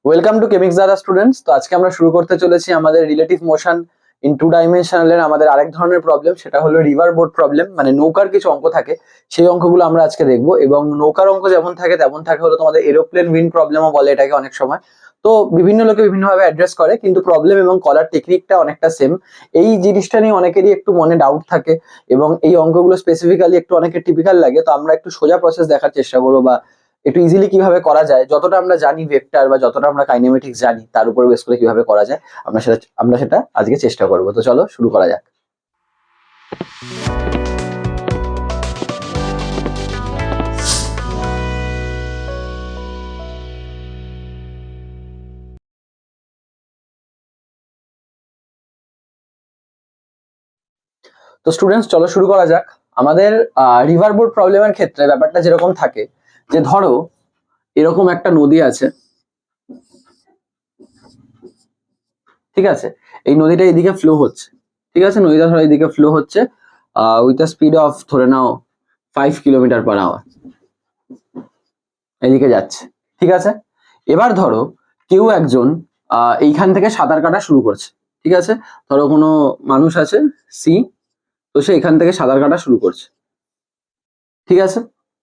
Welcome to কেমিক্সদা students. তো আজকে আমরা শুরু করতে চলেছি আমাদের রিলেটিভ মোশন ইন টু ডাইমেনশনালের আমাদের আরেক ধরনের প্রবলেম, সেটা হলো রিভার বোট প্রবলেম। মানে নৌকার কিছু অঙ্ক থাকে, সেই অঙ্কগুলো আমরা আজকে দেখবো। এবং নৌকার অঙ্ক যেমন থাকে তেমন থাকে হলো তোমাদের এরোপ্লেন উইন্ড প্রবলেমও বলে এটাকে অনেক সময়। তো বিভিন্ন লোকে বিভিন্নভাবে অ্যাড্রেস করে, কিন্তু প্রবলেম এবং করার টেকনিকটা অনেকটা সেম। এই জিনিসটা নিয়ে অনেকেরই একটু মনে ডাউট থাকে এবং এই অঙ্কগুলো স্পেসিফিক্যালি একটু অনেকের টিপিক্যাল লাগে। তো আমরা একটু সোজা প্রসেস দেখার চেষ্টা করবো, বা একটু ইজিলি কিভাবে করা যায়, যতটা আমরা জানি ভেক্টর বা যতটা আমরা কাইনেমেটিক্স জানি তার উপর বেস করে কিভাবে করা যায় আমরা সেটা আজকে চেষ্টা করব। তো চলো শুরু করা যাক। তো স্টুডেন্টস চলো শুরু করা যাক। আমাদের রিভার বোট প্রবলেমের ক্ষেত্রে ব্যাপারটা যেরকম থাকে, যে ধরো এরকম একটা নদী আছে, ঠিক আছে? এই নদীটা এদিকে ফ্লো হচ্ছে, ঠিক আছে? নদীটা ধরো এদিকে ফ্লো হচ্ছে উইথ আ স্পিড অফ ধরে নাও 5 কিলোমিটার/আওয়ার, এদিকে যাচ্ছে, ঠিক আছে? এবার ধরো কেউ একজন এইখান থেকে সাঁতার কাটা শুরু করছে, ঠিক আছে? ধরো কোনো মানুষ আছে সি, তো সে এখান থেকে সাঁতার কাটা শুরু করছে, ঠিক আছে?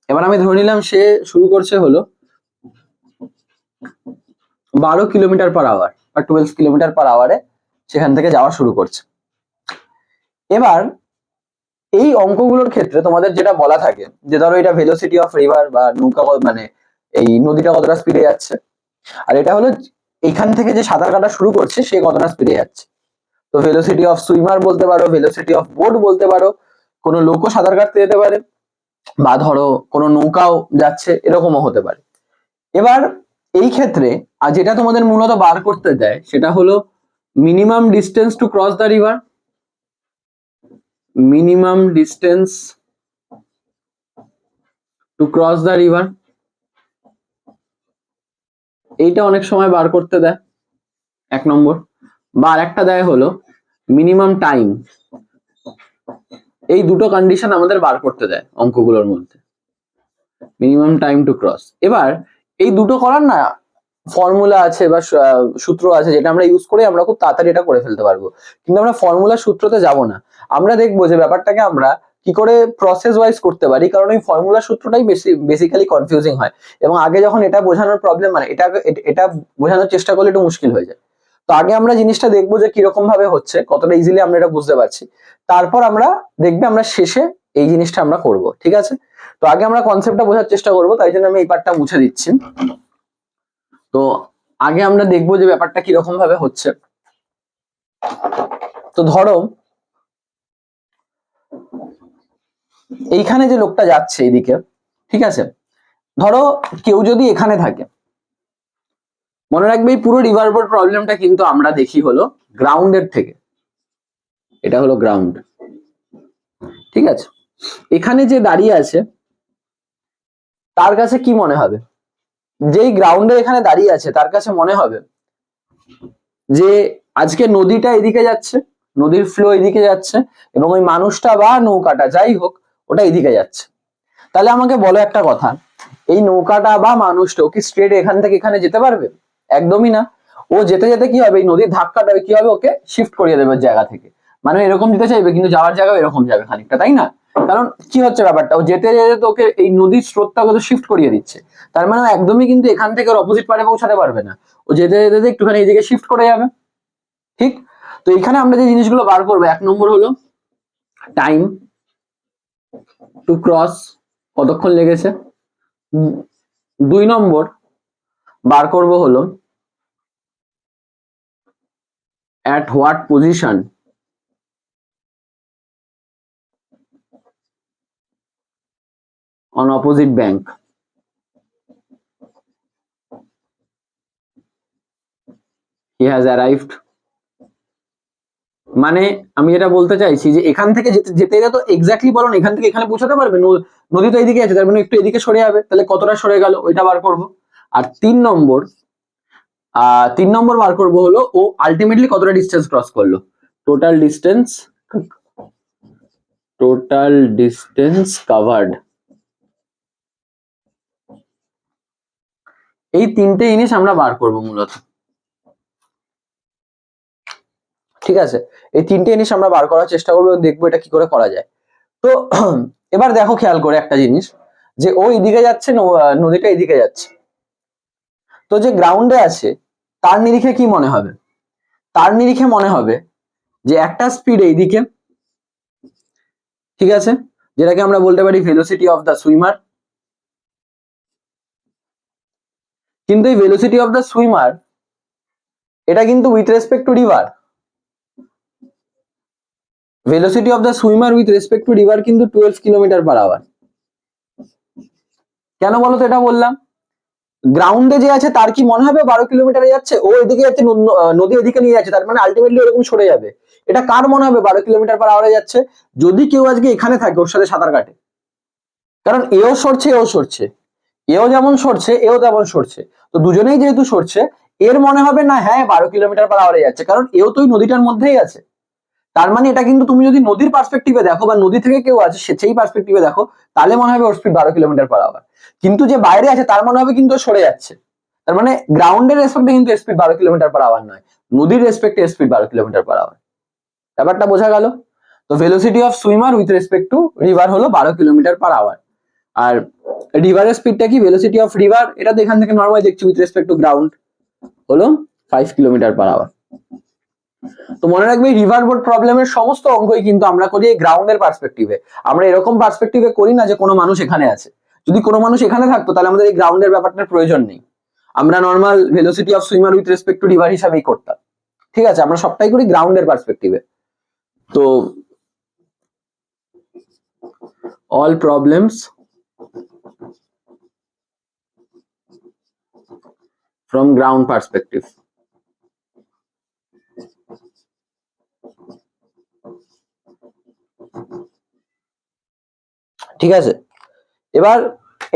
এবার আমি ধরে নিলাম সে শুরু করছে হলো 12 কিলোমিটার/আওয়ার বা 12 কিলোমিটার/আওয়ারে সেখান থেকে যাওয়া শুরু করছে। এবার এই অঙ্কগুলোর ক্ষেত্রে তোমাদের যেটা বলা থাকে যে ধরো এটা ভেলোসিটি অফ রিভার বা নৌকা, মানে এই নদীটা কতটা স্পিডে যাচ্ছে, আর এটা হলো এখান থেকে যে সাঁতার কাটা শুরু করছে সে কতটা স্পিডে যাচ্ছে। তো ভেলোসিটি অফ সুইমার বলতে পারো, ভেলোসিটি অফ বোট বলতে পারো, কোনো লোকও সাঁতার কাটতে যেতে পারে, বা ধরো কোনো নৌকাও যাচ্ছে, এরকমও হতে পারে। এবার এই ক্ষেত্রে আর যেটা তোমাদের মূলত বার করতে দেয় সেটা হলো minimum distance to cross the river, minimum distance to cross the river, এইটা অনেক সময় বার করতে দেয় 1 নম্বর। বা আরেকটা দেয় হলো মিনিমাম টাইম। এই দুটো কন্ডিশন আমাদের বার করতে দেয় অঙ্কগুলোর মধ্যে, মিনিমাম টাইম টু ক্রস। এবার এই দুটো করার না ফর্মুলা আছে বা সূত্র আছে, যেটা আমরা ইউজ করে আমরা খুব তাড়াতাড়ি এটা করে ফেলতে পারবো। কিন্তু আমরা ফর্মুলা সূত্রতে যাব না, আমরা দেখবো যে ব্যাপারটাকে আমরা কি করে প্রসেস ওয়াইজ করতে পারি, কারণ এই ফর্মুলা সূত্রটাই বেসিক্যালি কনফিউজিং হয়। এবং আগে যখন এটা বোঝানোর প্রবলেম, মানে এটা বোঝানোর চেষ্টা করলে একটু মুশকিল হয়ে যায়। তো আগে আমরা জিনিসটা দেখবো যে কিরকম ভাবে হচ্ছে, কতটা ইজিলি আমরা এটা বুঝতে পারছি, তারপর আমরা দেখবে আমরা শেষে এই জিনিসটা আমরা করব, ঠিক আছে? তো আগে আমরা কনসেপ্টটা বোঝার চেষ্টা করবো, তাই জন্য আমি এই পার্টটা মুছে দিচ্ছি। তো আগে আমরা দেখবো যে ব্যাপারটা কিরকম ভাবে হচ্ছে। তো ধরো এইখানে যে লোকটা যাচ্ছে এইদিকে, ঠিক আছে? ধরো কেউ যদি এখানে থাকে, মনে রাখবে এই পুরো রিভার বোট প্রবলেমটা কিন্তু আমরা দেখি হলো গ্রাউন্ডের থেকে। এটা হলো গ্রাউন্ড, ঠিক আছে? এখানে যে দাঁড়িয়ে আছে তার কাছে কি মনে হবে? যেই গ্রাউন্ডে এখানে দাঁড়িয়ে আছে তার কাছে মনে হবে যে আজকে নদীটা এদিকে যাচ্ছে, নদীর ফ্লো এদিকে যাচ্ছে, এবং ওই মানুষটা বা নৌকাটা যাই হোক ওটা এদিকে যাচ্ছে। তাহলে আমাকে বলো একটা কথা, এই নৌকাটা বা মানুষটা কি স্ট্রেট এখান থেকে এখানে যেতে পারবে? একদমই না। ও যেতে যেতে কি হবে, এই নদীর ধাক্কাটা কি হবে, ওকে শিফট করিয়ে দেবে জায়গা থেকে। মানে এরকম যেতে চাইবে কিন্তু যাওয়ার জায়গা এরকম যাবে খানিকটা, তাই না? কারণ কি হচ্ছে ব্যাপারটা, ও যেতে যেতে তো ওকে এই নদীর স্রোতটা ওকে শিফট করিয়ে দিচ্ছে। তার মানে একদমই কিন্তু এখান থেকে ওর অপোজিট পারে পৌঁছাতে পারবে না, ও যেতে যেতে একটুখানি এইদিকে শিফট করে যাবে, ঠিক? তো এখানে আমরা যে জিনিসগুলো বার করবো, 1 নম্বর হলো টাইম টু ক্রস, কতক্ষণ লেগেছে। 2 নম্বর বার করব হলো at what position on opposite bank he has arrived। মানে আমি এটা বলতে চাইছি যে এখান থেকে যেতে যেতে তো এক্স্যাক্টলি বলো না এখান থেকে এখানে পৌঁছাতে পারবে, নদী তো এদিকে আছে, তার মানে একটু এদিকে সরে যাবে, তাহলে কতটা সরে গেল ওইটা বার করব। আর 3 নম্বর বার করব হলো ও আলটিমেটলি কতটা ডিস্টেন্স ক্রস করলো, টোটাল ডিস্টেন্স কভার্ড। এই তিনটে জিনিস আমরা বার করব মূলত, ঠিক আছে? এই তিনটে জিনিস আমরা বার করার চেষ্টা করবো, দেখবো এটা কি করে করা যায়। তো এবার দেখো খেয়াল করে একটা জিনিস, যে ও এদিকে যাচ্ছে, নদীটা এদিকে যাচ্ছে, তো যে গ্রাউন্ডে আছে তার নিরিখে কি মনে হবে? তার নিরিখে মনে হবে যে একটা স্পিড এইদিকে, ঠিক আছে, যেটাকে আমরা বলতে পারি ভেলোসিটি অফ দ্য সুইমার। কিন্তু এই ভেলোসিটি অফ দ্য সুইমার এটা কিন্তু with respect to river, velocity of the swimmer with respect to river কিন্তু 12 কিলোমিটার পার আওয়ার। কেন বলো তো এটা বললাম? গ্রাউন্ডে যে আছে তার কি মনে হবে 12 কিলোমিটারে যাচ্ছে, ও এদিকে যাচ্ছে, নদী এদিকে নিয়ে যাচ্ছে, তার মানে আলটিমেটলি এরকম সরে যাবে। এটা কার মনে হবে 12 কিলোমিটার পার আওয়ারে যাচ্ছে? যদি কেউ আজকে এখানে থাকে ওর সাথে সাঁতার কাটে, কারণ এও সরছে এও সরছে, এও যেমন সরছে এও তেমন সরছে, তো দুজনেই যেহেতু সরছে, এর মনে হবে না হ্যাঁ 12 কিলোমিটার পার আওয়ারে যাচ্ছে, কারণ এও তো ওই নদীটার মধ্যেই আছে। তার মানে এটা কিন্তু তুমি যদি নদীর পার্সপেক্টিভে দেখো বা নদী থেকে কেউ আছে সেই পার্সপেক্টিভে দেখো, তাহলে মনে হবে ওর স্পিড 12 কিলোমিটার পার আওয়ার। কিন্তু যে বাইরে আছে তার মনে হবে কিন্তু সরে যাচ্ছে। তার মানে গ্রাউন্ডের রেসপেক্টে কিন্তু স্পিড 12 কিলোমিটার পার আওয়ার নয়, নদীর রেসপেক্টে স্পিড 12 কিলোমিটার পার আওয়ার। ব্যাপারটা বোঝা গেল? তো velocity of swimmer with respect to river হলো 12 কিলোমিটার পার আওয়ার। আর রিভারের স্পিডটা কি? ভেলোসিটি অফ রিভার, এটা তো এখান থেকে নর্মালি দেখছি উইথ রেসপেক্ট টু গ্রাউন্ড, হলো 5 কিলোমিটার পার আওয়ার। তো মনে রাখবে রিভার বোট প্রবলেমের সমস্ত অঙ্কই কিন্তু আমরা করি এই গ্রাউন্ডের পার্সপেক্টিভে। আমরা এরকম পার্সপেক্টিভে করি না যে কোনো মানুষ এখানে আছে। যদি কোনো মানুষ এখানে থাকতো তাহলে আমাদের এই গ্রাউন্ডের ব্যাপারটার প্রয়োজন নেই, আমরা normal velocity of swimmer with respect to river হিসাবেই করতাম। ঠিক আছে, আমরা সবটাই করি গ্রাউন্ডের পার্সপেক্টিভে। তো all problems from ground perspective. ঠিক আছে, এবার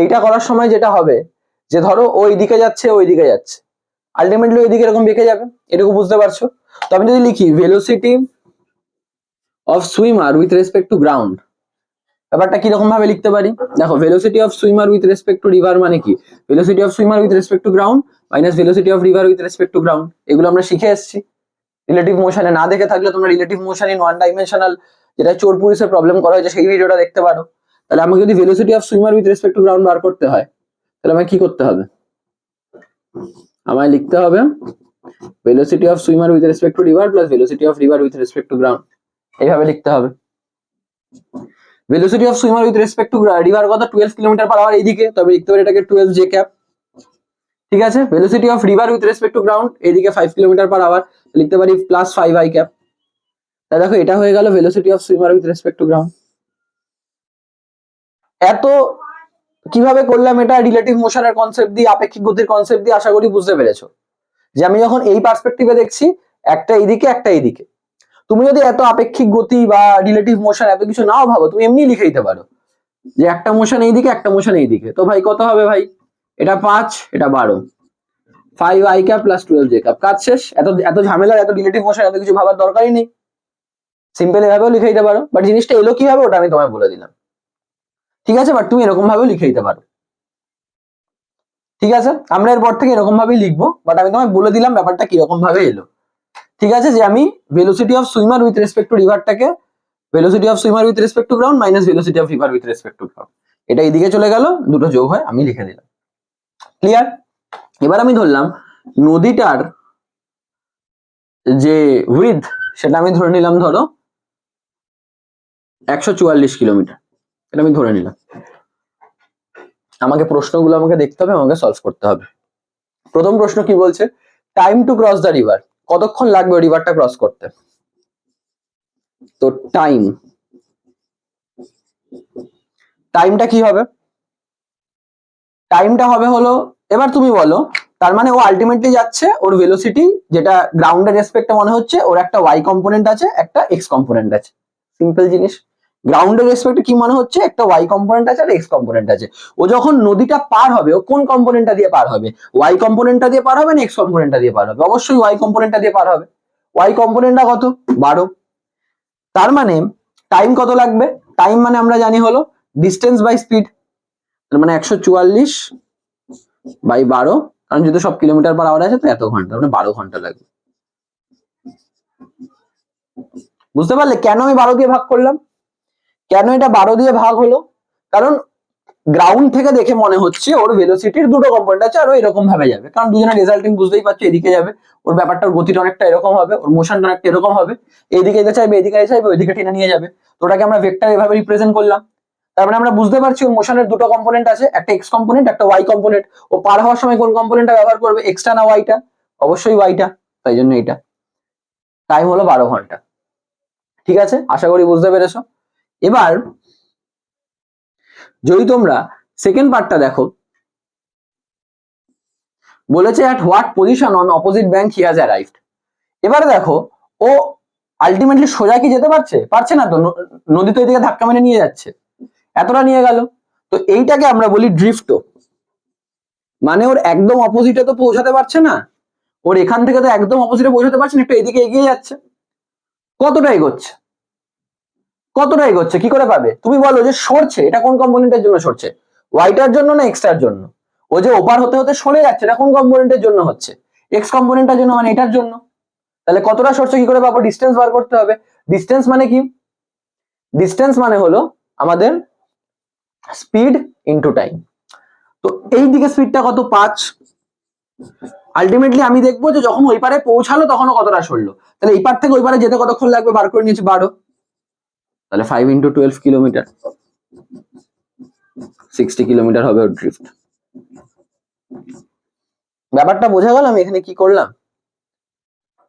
এইটা করার সময় যেটা হবে, যে ধরো ওই দিকে যাচ্ছে ওই দিকে যাচ্ছে, আলটিমেটলি ওইদিকে এরকম বেঁকে যাবে, এটুকু বুঝতে পারছো? তো আমি যদি লিখি velocity of swimmer with respect to ground, ব্যাপারটা কিরকম ভাবে লিখতে পারি? দেখো, velocity of swimmer with respect to river মানে কি? Velocity of swimmer with respect to ground minus velocity of river with respect to ground. এগুলো আমরা শিখে এসেছি। রিলেটিভ মোশনে না দেখে থাকলে তোমরা relative motion in one dimensional, যেটা চোর পুলিশের প্রবলেম করা হয়েছে, সেই ভিডিওটা দেখতে পারো। তাহলে আমাকে যদি velocity of swimmer with respect to ground বার করতে হয়, তাহলে আমায় কি করতে হবে? আমায় লিখতে হবে velocity of swimmer with respect to river plus velocity of river with respect to ground, এইভাবে লিখতে হবে। Velocity of swimmer with respect to river কত? 12 কিলোমিটার পার আওয়ার এইদিকে, তবে লিখতে পারি এটাকে 12 জে ক্যাপ। ঠিক আছে, velocity of river with respect to ground এইদিকে 5 কিলোমিটার পার আওয়ার, লিখতে পারি প্লাস 5 আই ক্যাপ। তাহলে দেখো এটা হয়ে গেল velocity of swimmer with respect to ground. এত কিভাবে করলাম এটা? রিলেটিভ মোশনের কনসেপ্ট দিয়ে, আপেক্ষিক গতির কনসেপ্ট দিয়ে আশা করি বুঝতে পেরেছো যে আমি যখন এই পার্সপেক্টিভে দেখছি, একটা এইদিকে একটা এইদিকে। তুমি যদি এত আপেক্ষিক গতি বা রিলেটিভ মোশন এত কিছু নাও ভাবো, তুমি এমনি লিখে দিতে পারো যে একটা মোশন এইদিকে একটা মোশন এইদিকে। তো ভাই কত হবে ভাই? এটা 5, এটা 12, 5 I cap plus 12 J cap, কাজ শেষ। এত এত ঝামেলা, এত রিলেটিভ মোশন এত কিছু ভাবার দরকারই নেই, সিম্পল এভাবেও লিখে দিতে পারো। বাট জিনিসটা এলো কিভাবে ওটা আমি তোমায় বলে দিলাম। ঠিক আছে, বাট তুমি এরকম ভাবেও লিখে দিতে পারো। ঠিক আছে, আমরা এরপর থেকে এরকম ভাবেই লিখবো, বাট আমি তোমায় বলে দিলাম ব্যাপারটা কিরকম ভাবে এলো। ঠিক আছে, যে আমি velocity of swimmer with respect to রিভারটাকে velocity of swimmer with respect to ground minus velocity of river with respect to ground, এটা এইদিকে চলে গেল, দুটো যোগ হয়, আমি লিখে দিলাম। ক্লিয়ার? এবার আমি ধরলাম নদীটার যে উইথ, সেটা আমি ধরে নিলাম ধরো 144 কিলোমিটার, এটা আমি ধরে নিলাম। আমাকে প্রশ্নগুলো আমাকে দেখতে হবে, আমাকে সলভ করতে হবে। প্রথম প্রশ্ন কি বলছে? Time to cross the river, কতক্ষণ লাগবে রিভারটা ক্রস করতে? তো টাইমটা কি হবে? টাইমটা হবে হলো, এবার তুমি বলো, তার মানে ও আলটিমেটলি যাচ্ছে, ওর ভেলোসিটি যেটা গ্রাউন্ডের রেসপেক্টে মনে হচ্ছে, ওর একটা ওয়াই কম্পোনেন্ট আছে একটা এক্স কম্পোনেন্ট আছে। সিম্পল জিনিস, গ্রাউন্ডের রেসপেক্টে কি মনে হচ্ছে, একটা ওয়াই কম্পোনেন্ট আছে আর এক্স কম্পোনেন্ট আছে। ও যখন নদীটা পার হবে, ও কোন কম্পোনেন্টটা দিয়ে পার হবে? ওয়াই কম্পোনেন্টটা দিয়ে পার হবে না এক্স কম্পোনেন্টটা দিয়ে পার হবে? অবশ্যই ওয়াই কম্পোনেন্টটা দিয়ে পার হবে। ওয়াই কম্পোনেন্টটা কত? 12। তার মানে টাইম কত লাগবে? টাইম মানে আমরা জানি হলো ডিস্টেন্স বাই স্পিড, তার মানে 144 বাই 12 কারণ যেহেতু সব কিলোমিটার পার আওয়ার আছে তো এত ঘন্টা, মানে 12 ঘন্টা লাগবে। বুঝতে পারলে কেন আমি 12 দিয়ে ভাগ করলাম? কেন এটা 12 দিয়ে ভাগ হলো? কারণ গ্রাউন্ড থেকে দেখে মনে হচ্ছে ওর ভেলোসিটির দুটো কম্পোনেন্ট আছে আর ও এরকম ভাবে যাবে, কারণ দুজনের রেজাল্টিং বুঝতেই পারছো, এদিকে যাবে, ওর ব্যাপারটার গতিটা অনেকটা এরকম হবে, ওর মোশনটা অনেকটা এরকম হবে, এইদিকে যেতে চাইবে, এদিকে যেতে চাইবে, ওইদিকে টেনে নিয়ে যাবে। তো ওটাকে আমরা ভেক্টর এভাবে রিপ্রেজেন্ট করলাম। তার মানে আমরা বুঝতে পারছি ওর মোশনের দুটো কম্পোনেন্ট আছে, একটা এক্স কম্পোনেন্ট, একটা ওয়াই কম্পোনেন্ট। ও পার হওয়ার সময় কোন কম্পোনেন্টটা ব্যবহার করবে, এক্সটা না ওয়াইটা? অবশ্যই ওয়াইটা, তাই জন্য এটা টাইম হলো 12 ঘন্টা। ঠিক আছে, আশা করি বুঝতে পেরেছো। এবার যদি তোমরা সেকেন্ড পার্টটা দেখো, বলেছে at what position on opposite bank he has arrived। এবারে দেখো ও আলটিমেটলি সোজা কি যেতে পারছে? পারছে না তো, নদী তো এদিকে ধাক্কা মেরে নিয়ে যাচ্ছে, এতটা নিয়ে গেল। তো এইটাকে আমরা বলি ড্রিফট। মানে ওর একদম অপোজিটে তো পৌঁছাতে পারছে না, ওর এখান থেকে তো একদম অপোজিটে পৌঁছাতে পারছে না, একটু এদিকে এগিয়ে যাচ্ছে। কতটা এগোচ্ছে? কতটা এগোচ্ছে কি করে পাবে? তুমি বলো যে সরছে, এটা কোন কম্পোনেন্টের জন্য সরছে? ওয়াইটার জন্য না এক্সটার জন্য? ও যে ওপার হতে হতে সরে যাচ্ছে, এটা কোন কম্পোনেন্টের জন্য হচ্ছে? এক্স কম্পোনেন্টের জন্য, মানে এটার জন্য। তাহলে কতটা সরছে কি করে পাবো? ডিস্টেন্স বার করতে হবে। ডিস্টেন্স মানে কি? ডিস্টেন্স মানে হলো আমাদের স্পিড ইনটু টাইম। তো এই দিকে স্পিডটা কত? 5। আলটিমেটলি আমি দেখবো যে যখন ওই পারে পৌঁছালো তখনও কতটা সরলো। তাহলে এই পার থেকে ওই পারে যেতে কতক্ষণ লাগবে বার করে নিয়েছি 12। তাহলে 5 × 12 কিলোমিটার, 60 কিলোমিটার হবে ওর ড্রিফট। ব্যাপারটা বোঝা গেল আমি এখানে কি করলাম?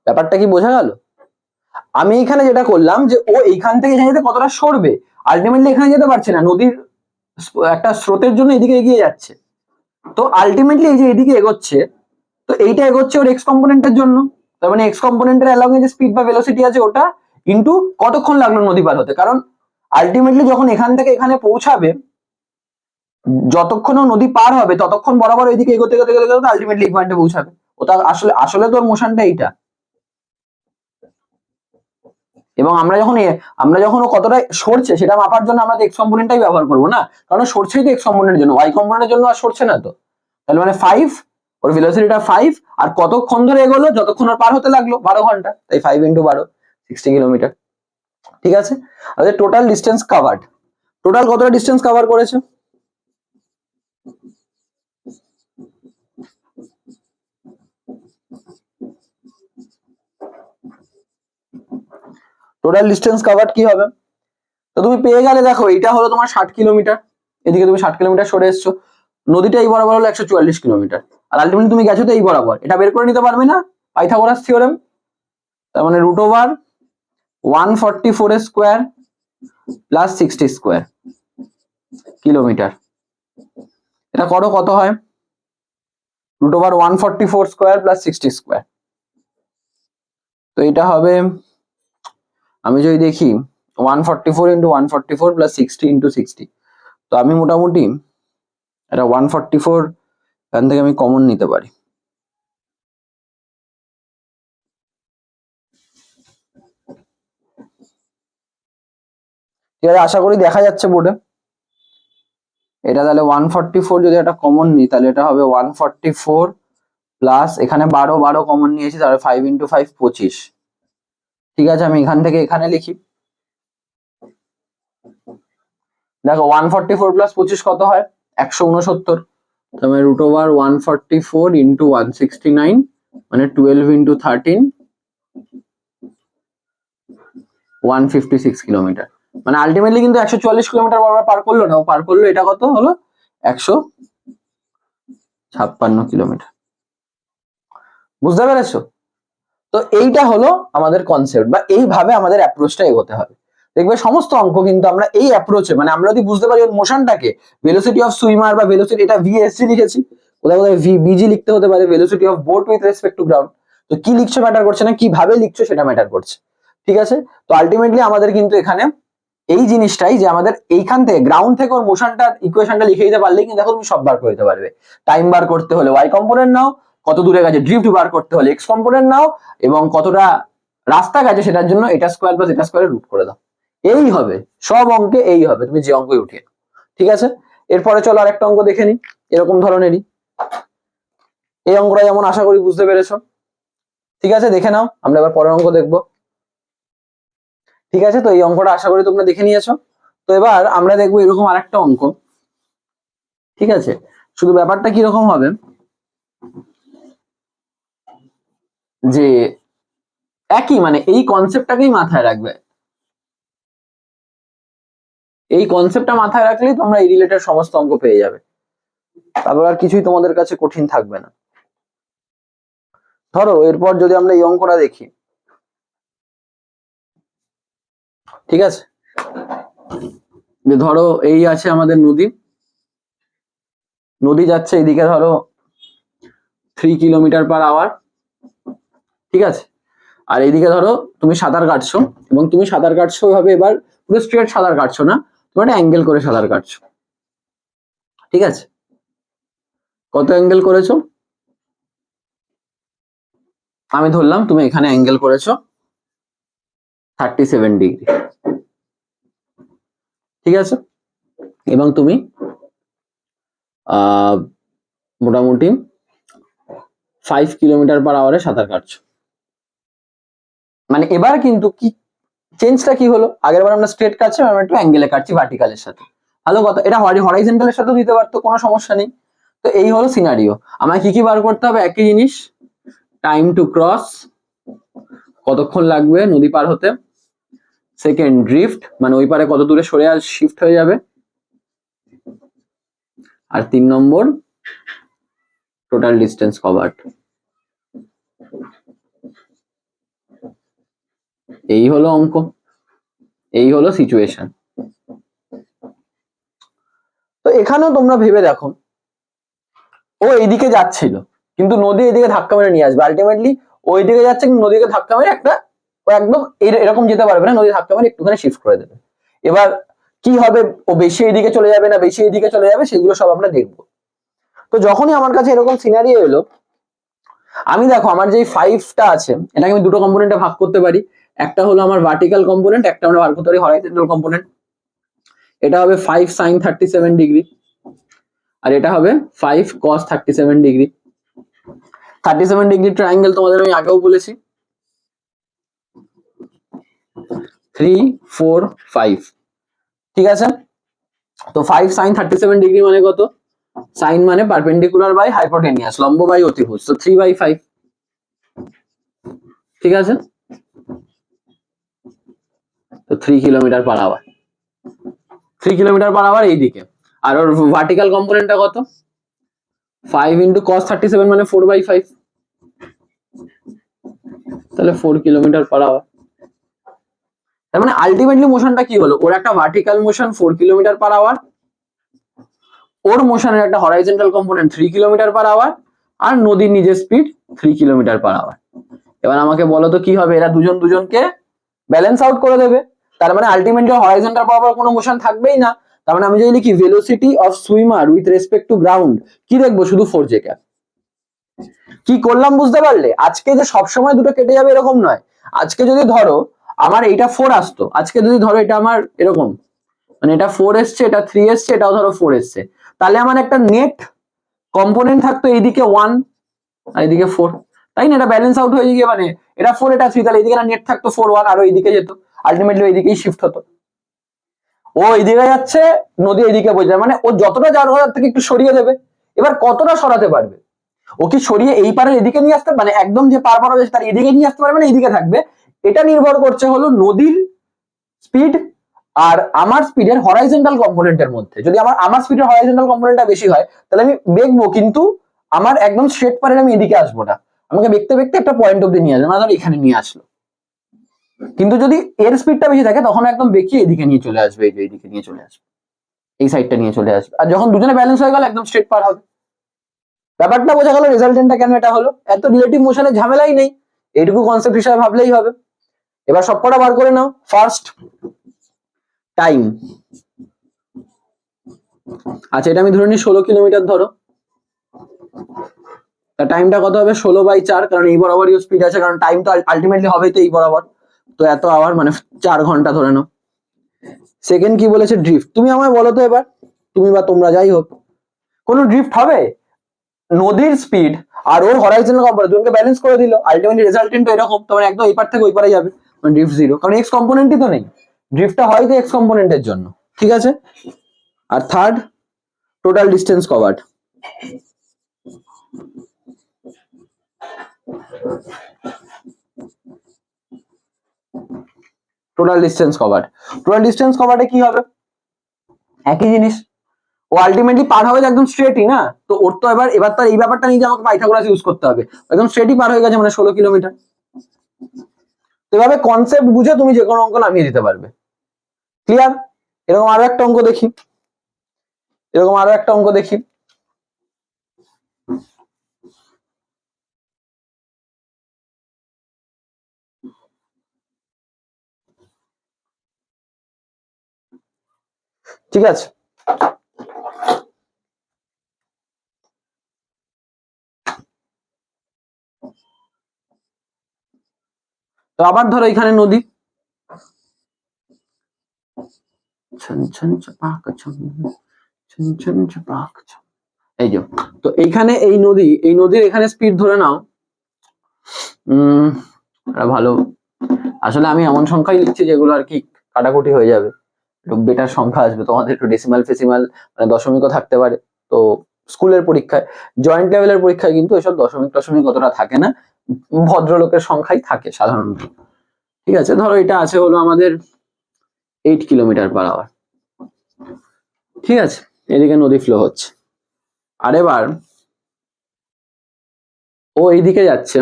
ব্যাপারটা কি বোঝা গেল? আমি এখানে যেটা করলাম যে ও এইখান থেকে যেতে কতটা সরবে, আলটিমেটলি এখানে যেতে পারছে না, নদীর একটা স্রোতের জন্য এদিকে এগিয়ে যাচ্ছে। তো আলটিমেটলি এই যে এদিকে এগোচ্ছে, তো এইটা এগোচ্ছে ওর এক্স কম্পোনেন্টের জন্য। তার মানে এক্স কম্পোনেন্টের অ্যালং এ যে স্পিড বা ভেলোসিটি আছে ওটা ইনটু কতক্ষণ লাগলো নদী পার হতে। কারণ আলটিমেটলি যখন এখান থেকে এখানে পৌঁছাবে, যতক্ষণ ও নদী পার হবে ততক্ষণ বরাবর এইদিকে এগোতে এগোতে এগোতে আলটিমেটলি এই পয়েন্টে পৌঁছাবে। ওটা আসলে আসলে তোর মোশনটা এইটা। এবং আমরা যখন ও কতটা সরছে সেটা মাপার জন্য আমরা এক্স কম্পোনেন্টটাই ব্যবহার করবো না, কারণ সরছেই তো এক্স কম্পোনেন্টের জন্য, ওয়াই কম্পোনেন্টের জন্য আর সরছে না তো। তাহলে মানে 5, ওর ভেলোসিটিটা 5, আর কতক্ষণ ধরে এগোলো? যতক্ষণ ওর পার হতে লাগলো 12 ঘন্টা, তাই 5 × 12 60 কিলোমিটার। ঠিক আছে, আর টোটাল ডিস্টেন্স কভার্ড, টোটাল কতটা ডিস্টেন্স কভার করেছে? টোটাল ডিস্টেন্স কভার্ড কি হবে? তো তুমি পেয়ে গেলে, দেখো এটা হলো তোমার 60 কিলোমিটার, এদিকে তুমি 60 কিলোমিটার সরে এসছো, নদীটা এই বরাবর হলো 144 কিলোমিটার, আর আলটিমেটলি তুমি গেছো তো এই বরাবর। এটা বের করে নিতে পারবে না পাইথাগোরাস থিওরেম? তার মানে √144 স্কোয়ার প্লাস 60 স্কোয়ার কিলোমিটার। এটা করো কত হয়? √144 স্কোয়ার প্লাস 60 স্কোয়ার। তো এটা হবে, আমি যদি দেখি 144 × 144 প্লাস 60 × 60, তো আমি মোটামুটি এটা 144 এখান থেকে আমি কমন নিতে পারি। ঠিক আছে, আশা করি দেখা যাচ্ছে বোর্ডে। এটা তাহলে 144 যদি একটা কমন নিই তাহলে এটা হবে 144 প্লাস এখানে 12 কমন নিয়েছি, তাহলে 5 × 5 25। ঠিক আছে, আমি এখান থেকে এখানে লিখি। দেখো 144 প্লাস 25 কত হয়? 169। তার মানে √144 × 169 মানে 12 × 13 156 কিলোমিটার। মানে আলটিমেটলি কিন্তু 144 কিলোমিটার বরাবর পার করলো না, ও পার করলো এটা কত হলো 156 কিলোমিটার। বুঝতে পেরেছো? তো এইটা হলো আমাদের কনসেপ্ট, বা এইভাবে আমাদের অ্যাপ্রোচটা এগোতে হবে। দেখবে সমস্ত অঙ্ক কিন্তু আমরা এই অ্যাপ্রোচে, মানে আমরা যদি বুঝতে পারি ওর মোশনটাকে, ভেলোসিটি অফ সুইমার বা ভেলোসিটি, এটা ভিএসজি লিখেছি, কোথায় কোথায় ভিবিজি লিখতে হতে পারে, velocity of boat with respect to ground. তো কি লিখছো ম্যাটার করছে না, কিভাবে লিখছো সেটা ম্যাটার করছে। ঠিক আছে, তো আলটিমেটলি আমাদের কিন্তু এখানে এই জিনিসটাই, যে আমাদের এইখান থেকে গ্রাউন্ড থেকে ওর মোশনটা ইকুয়েশনটা লিখে দিতে পারলেই কিন্তু দেখো তুমি সব বার করে দিতে পারবে। টাইম বার করতে হলে ওয়াই কম্পোনেন্ট নাও, কত দূরে গেছে ড্রিফট বার করতে হলে এক্স কম্পোনেন্ট নাও, এবং কতটা রাস্তা গেছে সেটার জন্য এটা স্কোয়ার প্লাস এটা স্কোয়ারে রুট করে দাও। এই হবে সব অঙ্কে, এই হবে তুমি যে অঙ্কই উঠিয়ে। ঠিক আছে, এরপরে চলো আরেকটা অঙ্ক দেখে নি এরকম ধরনেরই। এই অঙ্কটা যেমন আশা করি বুঝতে পেরেছো। ঠিক আছে, দেখে নাও, আমরা এবার পরের অঙ্ক দেখবো। ঠিক আছে, তো এই অঙ্কটা আশা করি তোমরা দেখে নিয়েছো। তো এবার আমরা দেখবো এরকম আরেকটা অঙ্ক। ঠিক আছে, শুধু ব্যাপারটা কিরকম হবে যে একই মানে এই কনসেপ্টটাকেই মাথায় রাখবে, এই কনসেপ্টটা মাথায় রাখলেই তোমরা এই রিলেটেড সমস্ত অঙ্ক পেয়ে যাবে, তারপর আর কিছুই তোমাদের কাছে কঠিন থাকবে না। ধরো এরপর যদি আমরা এই অঙ্কটা দেখি, ঠিক আছে, যে ধরো এই আছে আমাদের নদী, নদী যাচ্ছে এইদিকে ধরো 3 কিলোমিটার/আওয়ার, ঠিক আছে, আর এইদিকে ধরো তুমি সাঁতার কাটছো, এবং তুমি সাঁতার কাটছো ওইভাবে, এবার পুরো স্ট্রেট সাঁতার কাটছো না, তুমি একটা অ্যাঙ্গেল করে সাঁতার কাটছো। ঠিক আছে, কত অ্যাঙ্গেল করেছো? আমি ধরলাম তুমি এখানে অ্যাঙ্গেল করেছো 37 ডিগ্রি। ঠিক আছে, এবং তুমি মোটামুটি 5 কিলোমিটার/আওয়ারে সাঁতার কাটছো। মানে এবার কিন্তু কি চেঞ্জটা কি হলো, আগের বার আমরা স্ট্রেট কাটছি, আমরা একটু অ্যাঙ্গেলে কাটছি ভার্টিক্যালের সাথে। ভালো কথা, এটা হরাইজন্টালের সাথেও দিতে পারতো, কোনো সমস্যা নেই। তো এই হলো সিনারিও। আমায় কি কি বার করতে হবে? একই জিনিস, টাইম টু ক্রস, কতক্ষণ লাগবে নদী পার হতে, সেকেন্ড ড্রিফট মানে ওই পারে কত দূরে সরে শিফট হয়ে যাবে, আর 3 নম্বর টোটাল ডিস্টেন্স কভারড। এই হলো অঙ্ক, এই হলো সিচুয়েশন। তো এখানেও তোমরা ভেবে দেখো, ও এইদিকে যাচ্ছিল কিন্তু নদী এদিকে ধাক্কা মেরে নিয়ে আসবে, আলটিমেটলি ওই দিকে যাচ্ছে কিন্তু নদীকে ধাক্কা মেরে একটা, ও একদম এরকম যেতে পারবে না, নদী ধাক্কা মেরে একটুখানি শিফট করে দেবে। এবার কি হবে, ও বেশি এইদিকে চলে যাবে না বেশি এইদিকে চলে যাবে, সেগুলো সব আমরা দেখবো। তো যখনই আমার কাছে এরকম সিনারিও এলো, আমি দেখো আমার যে 5টা আছে এটাকে আমি দুটো কম্পোনেন্টে ভাগ করতে পারি। একটা হলো আমার ভার্টিক্যাল কম্পোনেন্ট, একটা আমরা ভাগ করতে পারি হরাইজন্টাল কম্পোনেন্ট। এটা হবে 5 sin 37 ডিগ্রি, আর এটা হবে 5 cos 37 ডিগ্রি। 37 ডিগ্রি ট্রায়াঙ্গেল তোমাদের আমি আগেও বলেছি, 3 4 5। ঠিক আছে, তো 5 sin 37 ডিগ্রি মানে কত? সাইন মানে পারপেন্ডিকুলার বাই হাইপোটেনিয়াস, লম্ব বাই অতিভুজ, তো 3/5। ঠিক আছে, তো 3 কিলোমিটার/আওয়ার, 3 কিলোমিটার/আওয়ার এইদিকে। আর ওর ভার্টিক্যাল কম্পোনেন্টটা কত? 5 ইন্টু cos 37 মানে 4/5, তাহলে 4 কিলোমিটার/আওয়ার। তার মানে আলটিমেটলি মোশনটা কি হলো, ওর একটা ভার্টিক্যাল মোশন 4 কিলোমিটার/আওয়ার, ওর মোশনের একটা হরাইজন্টাল কম্পোনেন্ট 3 কিলোমিটার/আওয়ার, আর নদীর নিজের স্পিড 3 কিলোমিটার/আওয়ার। এবার আমাকে বলো তো কি হবে, এরা দুজন দুজনকে ব্যালেন্স আউট করে দেবে, তার মানে আলটিমেটলি হরাইজন্টাল বরাবর কোনো মোশন থাকবেই না। তার মানে আমি যদি লিখি velocity of swimmer with respect to ground, কি দেখবো? শুধু 4j ক্যাপ। কি করলাম বুঝতে পারলে? আজকে যে সবসময় দুটো কেটে যাবে এরকম নয়। আজকে যদি ধরো আমার এইটা 4 আসতো, আজকে যদি ধরো এটা আমার এরকম, মানে এটা 4 এসছে, এটা 3 এসছে, এটাও ধরো 4 এসছে, তাহলে আমার একটা নেট কম্পোনেন্ট থাকতো এইদিকে 1 আর এইদিকে 4, তাই না? এটা ব্যালেন্স আউট হয়ে গিয়ে মানে এটা 4 এটা 3, তাহলে এইদিকে নেট থাকতো 4 1, আর এইদিকে যেত, আলটিমেটলি এইদিকেই শিফট হতো। ও এইদিকে যাচ্ছে, নদী এইদিকে বয়ে যায়, মানে ও যতটা যাওয়ার কথা থেকে একটু সরিয়ে দেবে। এবার কতটা সরাতে পারবে, ও কি সরিয়ে এই পারের এদিকে নিয়ে আসতে, মানে একদম যে পার পার হয়েছে তার এদিকে নিয়ে আসতে পারবে না এইদিকে থাকবে? এটা নির্ভর করছে হলো নদীর স্পিড আর আমার স্পিডের হরাইজন্টাল কম্পোনেন্টের মধ্যে। যদি আমার স্পিডের হরাইজন্টাল কম্পোনেন্টটা বেশি হয়, তাহলে আমি বেগবো, কিন্তু আমার একদম স্ট্রেট পারে আমি এদিকে আসবো না, আমাকে দেখতে দেখতে একটা পয়েন্ট অব্দি নিয়ে আসবে, মানে ধর এখানে নিয়ে আসলো। কিন্তু যদি এর স্পিডটা বেশি থাকে তখন একদম বেঁকিয়ে এদিকে নিয়ে চলে আসবে, এই যে এইদিকে নিয়ে চলে আসবে, এই সাইডটা নিয়ে চলে আসবে, আর যখন দুজনে ব্যালেন্স হয়ে গেল একদম স্ট্রেট পার হবে। ব্যাপারটা বোঝা গেল, রেজাল্টেন্টটা কেন এটা হলো, এত রিলেটিভ মোশনের ঝামেলাই নেই, এইটুকু কনসেপ্ট হিসাবে ভাবলেই হবে। এবার সবকটা বার করে নাও। ফার্স্ট টাইম, আচ্ছা এটা আমি ধরে নিই 16 কিলোমিটার ধরো, তা টাইমটা কত হবে? 16/4, কারণ এই বরাবরই স্পিড আছে, কারণ টাইম তো আলটিমেটলি হবে তো এই বরাবর, তো এত আওয়ার মানে 4 ঘন্টা ধরে নাও। সেকেন্ড কি বলেছে? ড্রিফট। তুমি আমায় বলো তো এবার, তুমি বা তোমরা যাই হোক, কোনো ড্রিফট হবে? নদীর স্পিড আর ওর হরাইজনাল কম্পোনেন্ট দুটোকে ব্যালেন্স করে দিল, আলটিমেটলি রেজাল্টেন্ট তো এরকম, তোমার একদম এই পার থেকে ওই পারে যাবে, মানে ড্রিফট জিরো, কারণ এক্স কম্পোনেন্টই তো নেই, ড্রিফটটা হয় তো এক্স কম্পোনেন্টের জন্য, ঠিক আছে। আর third, total distance covered. Total distance covered, total distance কভার্ডে কি হবে, একই জিনিস, ও আলটিমেটলি পার হবে একদম স্ট্রেটই না, তো ওর তো এবার তার এই ব্যাপারটা নিয়ে যে আমাকে পাইথাগোরাস ইউজ করতে হবে, একদম স্ট্রেটই পার হয়ে গেছে, মানে 16 কিলোমিটার। এভাবে কনসেপ্ট বুঝে তুমি যে কোনো অঙ্ক নামিয়ে দিতে পারবে, ক্লিয়ার। এরকম আরো একটা অঙ্ক দেখি, এরকম আরো একটা অঙ্ক দেখি। ঠিক আছে, তো আবার ধরো এখানে নদী, এই যে, তো এইখানে এই নদী, এই নদীর এখানে স্পিড ধরে নাও, ভালো, আসলে আমি এমন সংখ্যাই লিখছি যেগুলো আর কি কাটাকুটি হয়ে যাবে, একটু বেটার সংখ্যা আসবে, তোমাদের একটু ডেসিমাল ফেসিমাল মানে দশমিকও থাকতে পারে, তো স্কুলের পরীক্ষায়, জয়েন্ট লেভেলের পরীক্ষায় কিন্তু এসব দশমিক টশমিক অতটা থাকে না, ভদ্রলোকের সংখ্যাই থাকে সাধারণত। ঠিক আছে, ধরো এটা আছে হলো আমাদের 8 কিলোমিটার পার আওয়ার, ঠিক আছে, এদিকে নদী ফ্লো হচ্ছে, আর এবার ও এইদিকে যাচ্ছে,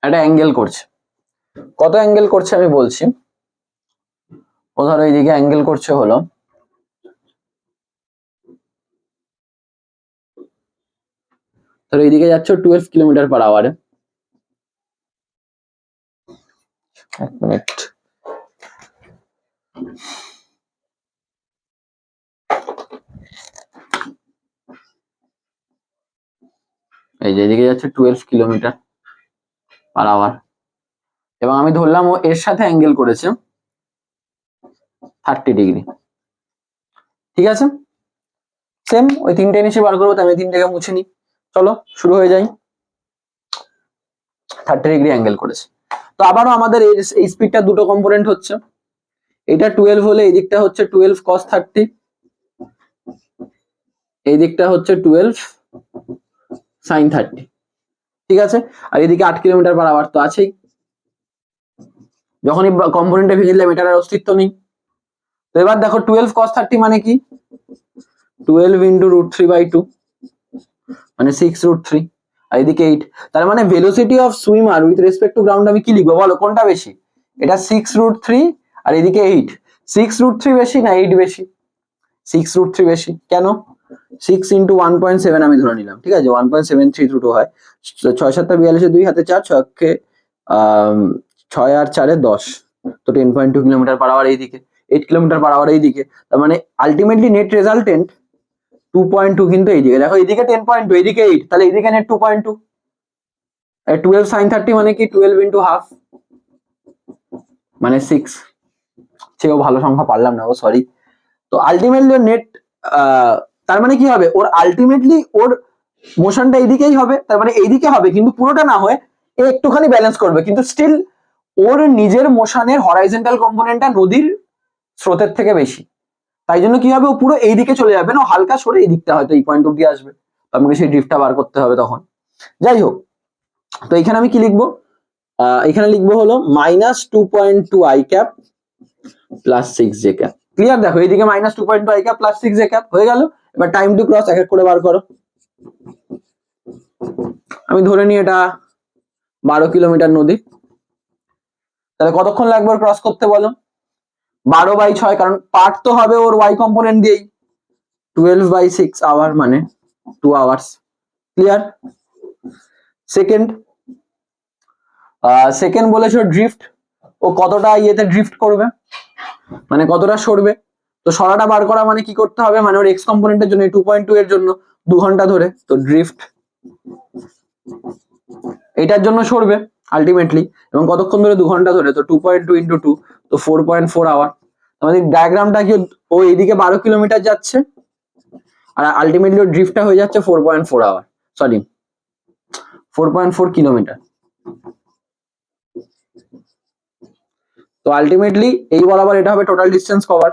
একটা অ্যাঙ্গেল করছে, কত অ্যাঙ্গেল করছে আমি বলছি, ও ধরো এইদিকে অ্যাঙ্গেল করছে হলো, ধরো এইদিকে যাচ্ছে 12 কিলোমিটার পার আওয়ারে, এক মিনিট, এই যে এদিকে যাচ্ছে 12 কিলোমিটার পার আওয়ার, এবং আমি ধরলাম ও এর সাথে অ্যাঙ্গেল করেছে 30 ডিগ্রি, ঠিক আছে। সেম ওই তিনটে নিচে বার করবো, আমি তিনটাকে মুছে নিই, চলো শুরু হয়ে যাই। 30 ডিগ্রি অ্যাঙ্গেল করেছে, তো আবারও আমাদের এই স্পিডটা দুটো কম্পোনেন্ট হচ্ছে, এটা 12 হলে এই দিকটা হচ্ছে 12 cos 30, এই দিকটা হচ্ছে 12 sin 30, ঠিক আছে। আর এদিকে 8 কিলোমিটার পার আওয়ার তো আছেই, যখনই কম্পোনেন্টে ভেঙে দিলাম এটার আর অস্তিত্ব নেই। তো এবার দেখো 12 cos 30 মানে কি, 12 ইন্টু √3/2 মানে 6√3, আর এদিকে 8, তার মানে velocity of swimmer with respect to ground আমি কি লিখবো বলো, কোনটা বেশি, এটা 6√3 আর এদিকে 8, 6√3 বেশি না 8 বেশি, 6√3 বেশি, কেন, 6 ইন্টু 1.7 আমি ধরে নিলাম, ঠিক আছে, 1.73 হয়, 6 7 42, 2 হাতে 4, 6 আর 4 10, তো 10.2 কিলোমিটার পার আওয়ার এইদিকে, 8 কিলোমিটার পার আওয়ার এইদিকে, তার মানে আলটিমেটলি নেট রেজাল্টেন্ট 2.2, কিন্তু এইদিকে দেখো, এইদিকে 10.2, এইদিকে 8, তাহলে এইদিকে নেট 2.2, 12 sin 30 মানে কি 12 ইন্টু হাফ মানে 6, সেও ভালো সংখ্যা পারলাম না, ও সরি। তো আলটিমেটলি নেট, তার মানে কি হবে, ওর আলটিমেটলি ওর মোশনটা এইদিকেই হবে, তার মানে এইদিকে হবে, কিন্তু পুরোটা না হয়ে এ একটুখানি ব্যালেন্স করবে, কিন্তু স্টিল ওর নিজের মোশনের হরাইজন্টাল কম্পোনেন্টটা নদীর স্রোতের থেকে বেশি, তাই জন্য কি হবে, ও পুরো এইদিকে চলে যাবে না, হালকা সরে এই দিকটা হয়তো এই পয়েন্ট অব্দি আসবে, আমাকে সেই ড্রিফটটা বার করতে হবে তখন। যাই হোক, তো এখানে আমি কি লিখবো, এখানে লিখবো হলো -2.2 i cap plus 6 j cap, clear. দেখো এইদিকে -2.2 i cap plus 6 j cap হয়ে গেল। এবার টাইম টু ক্রস এক এক করে বার করো, আমি ধরে নিই এটা 12 কিলোমিটার নদী, তাহলে কতক্ষণ লাগবে ওর ক্রস করতে বলো, 12/6, কারণ পার্ট তো হবে ওর y কম্পোনেন্ট দিয়েই, 12/6 আওয়ার মানে 2 আওয়ার্স, ক্লিয়ার। সেকেন্ড, সেকেন্ড বলেছো ড্রিফট, ও কতটা ইয়েতে ড্রিফট করবে মানে কতটা সরবে, তো সরাটা বার করা মানে কি করতে হবে, মানে ওর এক্স কম্পোনেন্টের জন্য 2.2 এর জন্য 2 ঘন্টা ধরে, তো ড্রিফট এটার জন্য সরবে আলটিমেটলি, এবং কতক্ষণ ধরে 2 ঘন্টা ধরে, তো 2.2 ইন্টু 2, তো 4.4 আওয়ার। আমাদের ডায়াগ্রামটা কি, ও এইদিকে 12 কিলোমিটার যাচ্ছে আর আলটিমেটলি ড্রিফটটা হয়ে যাচ্ছে 4.4 আওয়ার, সরি 4.4 কিলোমিটার। তো আলটিমেটলি এই বরাবর এটা হবে টোটাল ডিস্টেন্স কভার।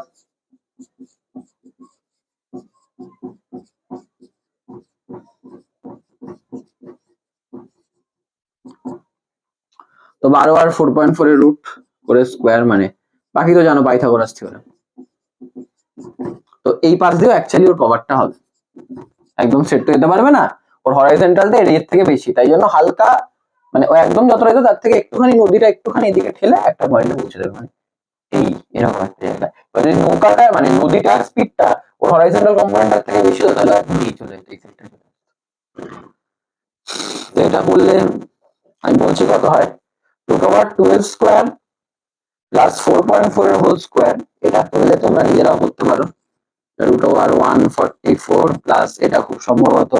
তো 12 আর 4.4 এর রুট করে স্কোয়ার, মানে বাকি তো জানো পাইথাগোরাস থিওরেম। তো এই পাশ দিয়েও অ্যাকচুয়ালি ওর কভারটা হবে, একদম সেট তো যেতে পারবে না, ওর হরাইজন্টালটা এর থেকে বেশি, তাই জন্য হালকা মানে ও একদম যতটা যেত তার থেকে একটুখানি নদীটা একটুখানি এদিকে ঠেলে একটা পয়েন্টে পৌঁছে দেবে, মানে এই এরকম একটা জায়গায়। যদি নৌকাটা মানে নদীটার স্পিডটা ওর হরাইজন্টাল কম্পোনেন্টের থেকে বেশি হতো তাহলে নিয়ে চলে যেত এই সাইডটা। তো এটা করলে আমি বলছি কত হয়, রুট ওভার 12 স্কোয়ার প্লাস 4.4 এর হোল স্কোয়ার, এটা করলে তোমরা নিজেরাও করতে পারো, রুট ওভার 144 প্লাস এটা খুব সম্ভবত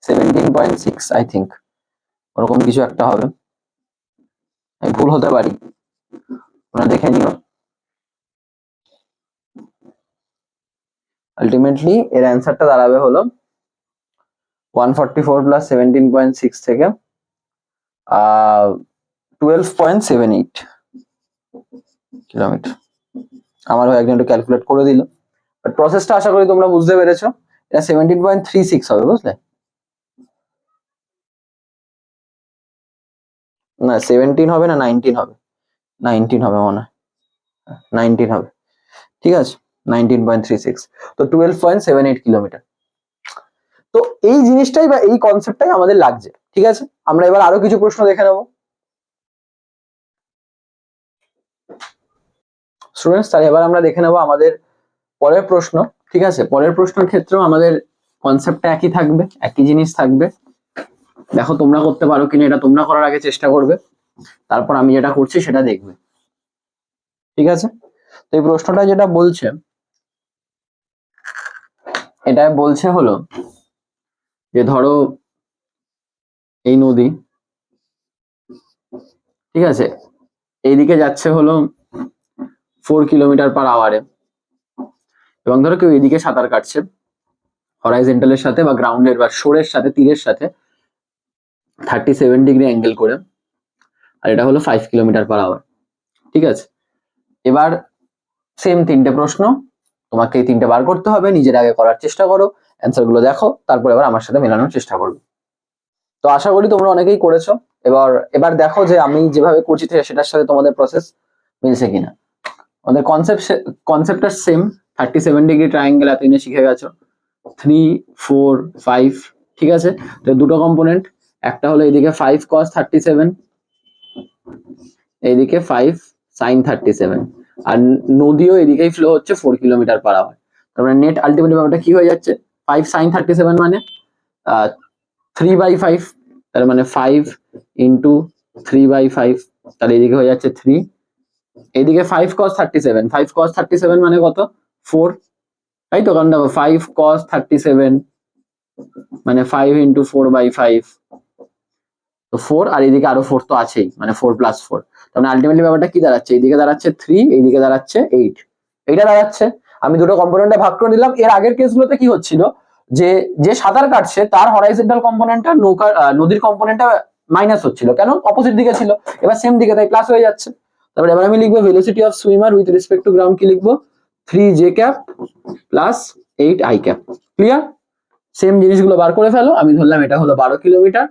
17.6 আই থিঙ্ক, ওরকম কিছু একটা হবে, আমি ভুল হতে পারি, তোমরা দেখে নিও। আলটিমেটলি এর অ্যান্সারটা দাঁড়াবে হলো 144 প্লাস 17.6 থেকে 12.78 কিলোমিটার। আমার একজন একটু ক্যালকুলেট করে দিল, বাট প্রসেসটা আশা করি তোমরা বুঝতে পেরেছো। এটা 17.36 হবে, বুঝলে? না 17 হবে না, 19 হবে, 19 হবে মনে হয়, 19 হবে, ঠিক আছে 19.36, তো 12.78 কিলোমিটার। তো এই জিনিসটাই বা এই কনসেপ্টটাই আমাদের লাগছে, ঠিক আছে? আমরা এবার আরো কিছু প্রশ্ন দেখে নেবো স্টুডেন্টস, তাহলে এবার আমরা দেখে নেবো আমাদের পরের প্রশ্ন, ঠিক আছে? পরের প্রশ্নের ক্ষেত্রেও আমাদের কনসেপ্টটা একই থাকবে, একই জিনিস থাকবে। দেখো তোমরা করতে পারো কিনা, এটা তোমরা করার আগে চেষ্টা করবে, তারপর আমি যেটা করছি সেটা দেখবে, ঠিক আছে? তো এই প্রশ্নটা যেটা বলছে, এটা বলছে হলো যে ধরো এই নদী, ঠিক আছে, এইদিকে যাচ্ছে হলো 4 কিলোমিটার পার আওয়ারে, এবং ধরো কেউ এদিকে সাঁতার কাটছে হরাইজন্টালের সাথে বা গ্রাউন্ডের বা শোরের সাথে, তীরের সাথে 37 ডিগ্রি অ্যাঙ্গেল করে, আর এটা হলো 5 কিলোমিটার পার আওয়ার, ঠিক আছে? এবার সেম তিনটে প্রশ্ন, তোমাকে এই তিনটে বার করতে হবে, নিজের আগে করার চেষ্টা করো, অ্যান্সার গুলো দেখো, তারপর এবার আমার সাথে মেলানোর চেষ্টা করবে। তো আশা করি তোমরা অনেকেই করেছো। এবার এবার দেখো যে আমি যেভাবে করছি সেটার সাথে তোমাদের প্রসেস মিলছে কিনা। আমাদের কনসেপ্টটা সেম, 37 ডিগ্রি ট্রায়াঙ্গেল এতদিনে শিখে গেছো, 3, 4, 5, ঠিক আছে? তো দুটো কম্পোনেন্ট, একটা হলো এদিকে 5 cos 37, এইদিকে 5 sin 37, আর নদীও এদিকেই ফ্লো হচ্ছে 4 কিলোমিটার পার আওয়ার। তারপরে নেট আলটিমেটলি ব্যাপারটা কি হয়ে যাচ্ছে, 5 sin 37 মানে 3/5, তার মানে 5 ইন্টু 3/5, তাহলে এদিকে হয়ে যাচ্ছে 3, এইদিকে 5 cos 37, 5 cos 37 মানে কত, 4, তাই তো? কারণ দেখো 5 cos 37 মানে 5 ইন্টু 4/5, তো 4, আর এদিকে আরো 4 তো আছেই, মানে 4 প্লাস 4, তার মানে আলটিমেটলি ব্যাপারটা কি দাঁড়াচ্ছে, এইদিকে দাঁড়াচ্ছে 3, এইদিকে দাঁড়াচ্ছে 8, এইটা দাঁড়াচ্ছে। আমি দুটো কম্পোনেন্টে ভাগ করে দিলাম। এর আগের কেসগুলোতে কি হচ্ছিল, যে যে সাঁতার কাটছে তার হরাইজন্টাল কম্পোনেন্টটা নদীর কম্পোনেন্টটা মাইনাস হচ্ছিল, কেন? অপোজিট দিকে ছিল, এবার সেম দিকে, তাই প্লাস হয়ে যাচ্ছে। তারপরে এবার আমি লিখবো velocity of swimmer with respect to ground, কি লিখবো, 3j cap plus 8i cap. Clear? Same জিনিসগুলো বার করে ফেলো। আমি ধরলাম এটা হলো 12 কিলোমিটার,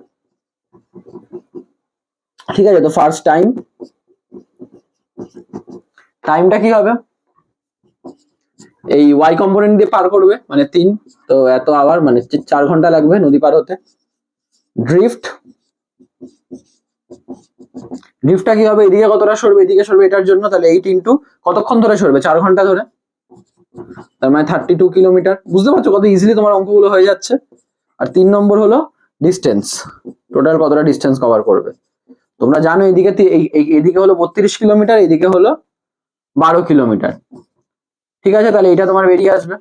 ঠিক আছে? তো ফার্স্ট টাইমটা কি হবে, এই ওয়াই কম্পোনেন্ট দিয়ে পার করবে মানে 3, তো এত আওয়ার মানে 4 ঘন্টা লাগবে নদী পার হতে। ড্রিফটটা কি হবে, এদিকে কতটা সরবে, এদিকে সরবে এটার জন্য, তাহলে 8 ইন্টু কতক্ষণ ধরে সরবে, 4 ঘন্টা ধরে, তার মানে 32 কিলোমিটার। বুঝতে পারছো কত ইজিলি তোমার অঙ্কগুলো হয়ে যাচ্ছে? আর 3 নম্বর হলো ডিস্টেন্স, টোটাল কতটা ডিস্টেন্স কভার করবে। তোমরা জানো এইদিকে এইদিকে হলো 32 কিলোমিটার, এইদিকে হলো 12 কিলোমিটার, ঠিক আছে? তাহলে এটা তোমার বেরিয়ে আসবে,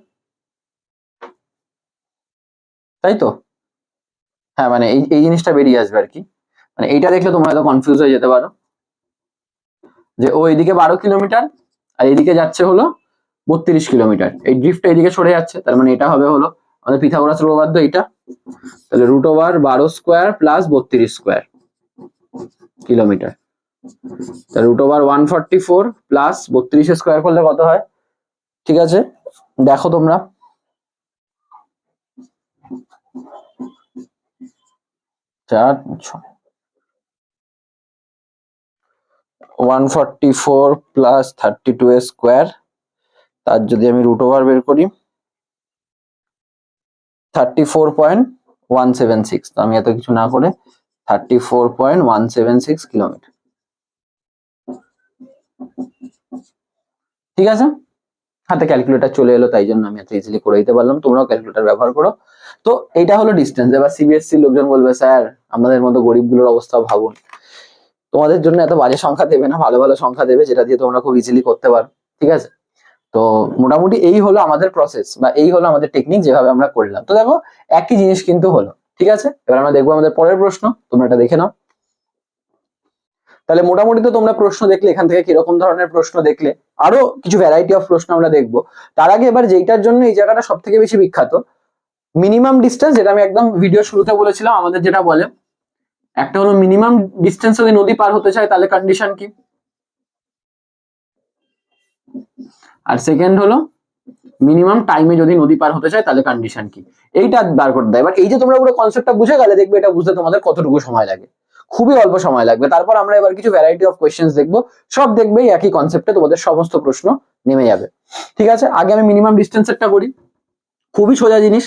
তাই তো? হ্যাঁ, মানে এই জিনিসটা বেরিয়ে আসবে আর কি। মানে এইটা দেখলে তোমরা হয়তো কনফিউজ হয়ে যেতে পারো যে ও এদিকে 12 কিলোমিটার আর এদিকে যাচ্ছে হলো 32 কিলোমিটার। এই ড্রিফটটা এদিকে সরে যাচ্ছে, তার মানে এটা হবে হলো আমাদের পিথাগোরাসের উপপাদ্য এটা। তাহলে root over 12 square plus 32 square kilometre. তাহলে রুট ওভার 144 প্লাস 32 স্কোয়ার করলে কত হয়? ঠিক আছে, দেখো তোমরা। চার 144 প্লাস 32 স্কোয়ার, তার যদি আমি রুট ওভার বের করি 34.176, তো আমি এত কিছু না করে 34.176 কিলোমিটার। ঠিক আছে, হাতে ক্যালকুলেটর চলে এলো, তাই জন্য আমি এত ইজিলি করে দিতে পারলাম, তোমরাও ক্যালকুলেটর ব্যবহার করো। তো এইটা হলো ডিস্টেন্স। এবার সিবিএসসি লোকজন বলবে স্যার আমাদের মতো গরিবগুলোর অবস্থা ভাবুন। তোমাদের জন্য এত বাজে সংখ্যা দেবে না, ভালো ভালো সংখ্যা দেবে যেটা দিয়ে তোমরা খুব ইজিলি করতে পারো। ঠিক আছে, তো মোটামুটি এই হলো আমাদের প্রসেস বা এই হলো আমাদের টেকনিক যেভাবে আমরা করলাম। তো দেখো একই জিনিস কিন্তু হলো। ঠিক আছে, এবার আমরা দেখবো আমাদের পরের প্রশ্ন, তোমরা এটা দেখে নাও। তাহলে মোটামুটি তো তোমরা প্রশ্ন দেখলে এখান থেকে কিরকম ধরনের প্রশ্ন দেখলে, আরো কিছু ভ্যারাইটি অফ প্রশ্ন আমরা দেখবো। তার আগে এবার যেইটার জন্য এই জায়গাটা সব থেকে বেশি বিখ্যাত, মিনিমাম ডিস্টেন্স, যেটা আমি একদম ভিডিও শুরুতে বলেছিলাম, আমাদের যেটা বলে একটা হলো মিনিমাম ডিস্টেন্স যদি নদী পার হতে চায় তাহলে কন্ডিশন কি, আর সেকেন্ড হলো মিনিমাম টাইমে যদি নদী পার হতে চায় তাহলে কন্ডিশন কি, এইটা বার করতে দেয়। এবার এই যে তোমরা পুরো কনসেপ্টটা বুঝে গেলে, দেখবে এটা বুঝতে তোমাদের কতটুকু সময় লাগে, খুবই অল্প সময় লাগবে। তারপর আমরা এবার কিছু ভ্যারাইটি অফ কোয়েশ্চেন্স দেখবো, সব দেখবে একই কনসেপ্টে তোমাদের সমস্ত প্রশ্ন নেমে যাবে। ঠিক আছে, আগে আমি মিনিমাম ডিস্টেন্সেরটা করি, খুবই সোজা জিনিস,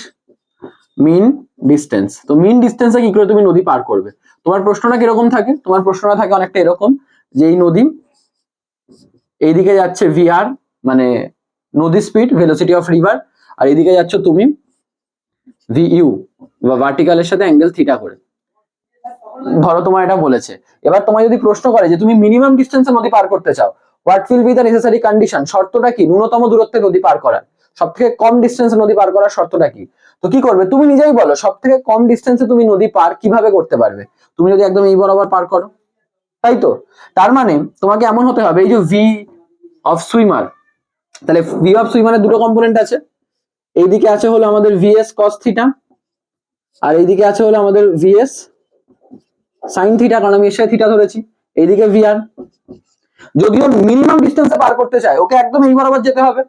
মিন ডিস্টেন্স। তো মিন ডিস্টেন্সে কি করে তুমি নদী পার করবে? তোমার প্রশ্নটা কিরকম থাকে? তোমার প্রশ্নটা থাকে অনেকটা এরকম, যে এই নদী এইদিকে যাচ্ছে ভিআর, মানে নদী স্পিড, ভেলোসিটি অফ রিভার, আর এইদিকে যাচ্ছ তুমি ভিইউ বা ভার্টিক্যালের সাথে অ্যাঙ্গেল থিটা করে। ধরো তোমার এটা বলেছে, এবার তোমায় যদি প্রশ্ন করে যে তুমি মিনিমাম ডিস্টেন্সে নদী পার করতে চাও, what will be the necessary condition, শর্তটা কি ন্যূনতম দূরত্বে নদী পার করার, সব থেকে কম ডিস্টেন্সে নদী পার করার শর্তটা কি? তো কি করবে তুমি নিজেই বলো, সব থেকে কম ডিস্টেন্সে তুমি নদী পার কিভাবে করতে পারবে? তুমি যদি একদম এই বরাবর পার করো, তাই তো? তার মানে তোমাকে এমন হতে হবে, এই যে ভি অফ সুইমার, তাহলে ভি অফ সুইমারের দুটো কম্পোনেন্ট আছে, এইদিকে আছে হলো আমাদের ভিএস কস থিটা, আর এইদিকে আছে হলো আমাদের ভিএস সাইন থিটা, কারণ আমি এর সাথে থিটা ধরেছি। এইদিকে ভিআর, যদিও মিনিমাম ডিস্টেন্সে পার করতে চায় ওকে একদম এই বরাবর যেতে হবে,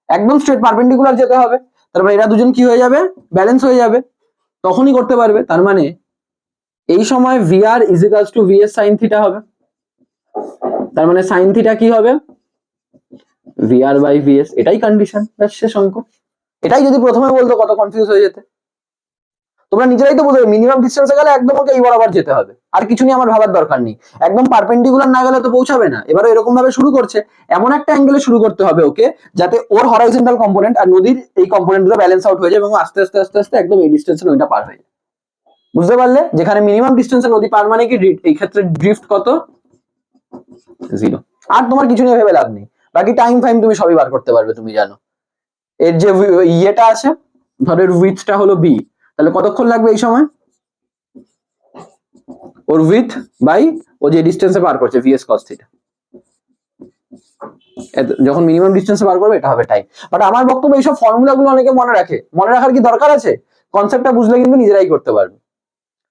একদম স্ট্রেট পারপেন্ডিকুলার যেতে হবে, তারপর এরা দুজন কি হয়ে যাবে, ব্যালেন্স হয়ে যাবে, তখনই করতে পারবে। তার মানে এই সময় VR is equals to VS sine theta হবে, তার মানে সাইন থিটা কি হবে, ভিআর বাই ভিএস, এটাই কন্ডিশন, শেষ অঙ্ক। এটাই যদি প্রথমে বলতো কত কনফিউজ হয়ে যেতে। তোমরা নিজেরাই তো বুঝবে মিনিমাম ডিস্টেন্সে গেলে একদম ওকে এই বরাবর যেতে হবে, আর কিছু নিয়ে আমার ভাবার দরকার নেই, একদম পারপেন্ডিকুলার না গেলে তো পৌঁছাবে না। এবারে এরকম ভাবে শুরু করছে, এমন একটা অ্যাঙ্গেলে শুরু করতে হবে ওকে যাতে ওর হরাইজন্টাল কম্পোনেন্ট আর নদীর এই কম্পোনেন্ট গুলো ব্যালেন্স আউট হয়ে যায় এবং আস্তে আস্তে আস্তে আস্তে একদম এই ডিস্টেন্সে নদীটা পার হয়ে যায়। বুঝতে পারলে? যেখানে মিনিমাম ডিস্টেন্সে নদী পার মানে কি, এই ক্ষেত্রে ড্রিফট কত, 0। আর তোমার কিছু নিয়ে ভেবে লাভ নেই, বাকি টাইম ফাইম তুমি সবই বার করতে পারবে, তুমি জানো। এর যে ইয়েটা আছে, ধরো উইথটা হলো বি, তাহলে কতক্ষণ লাগবে এই সময়, ওর উইথ বাই ও যে ডিস্টেন্সে পার করছে ভিএস কস থিটা, যখন মিনিমাম ডিস্টেন্সে পার করবে এটা হবে টাইম। বাট আমার বক্তব্য এইসব ফর্মুলা গুলো অনেকে মনে রাখে, মনে রাখার কি দরকার আছে? কনসেপ্টটা বুঝলে কিন্তু নিজেরাই করতে পারবে।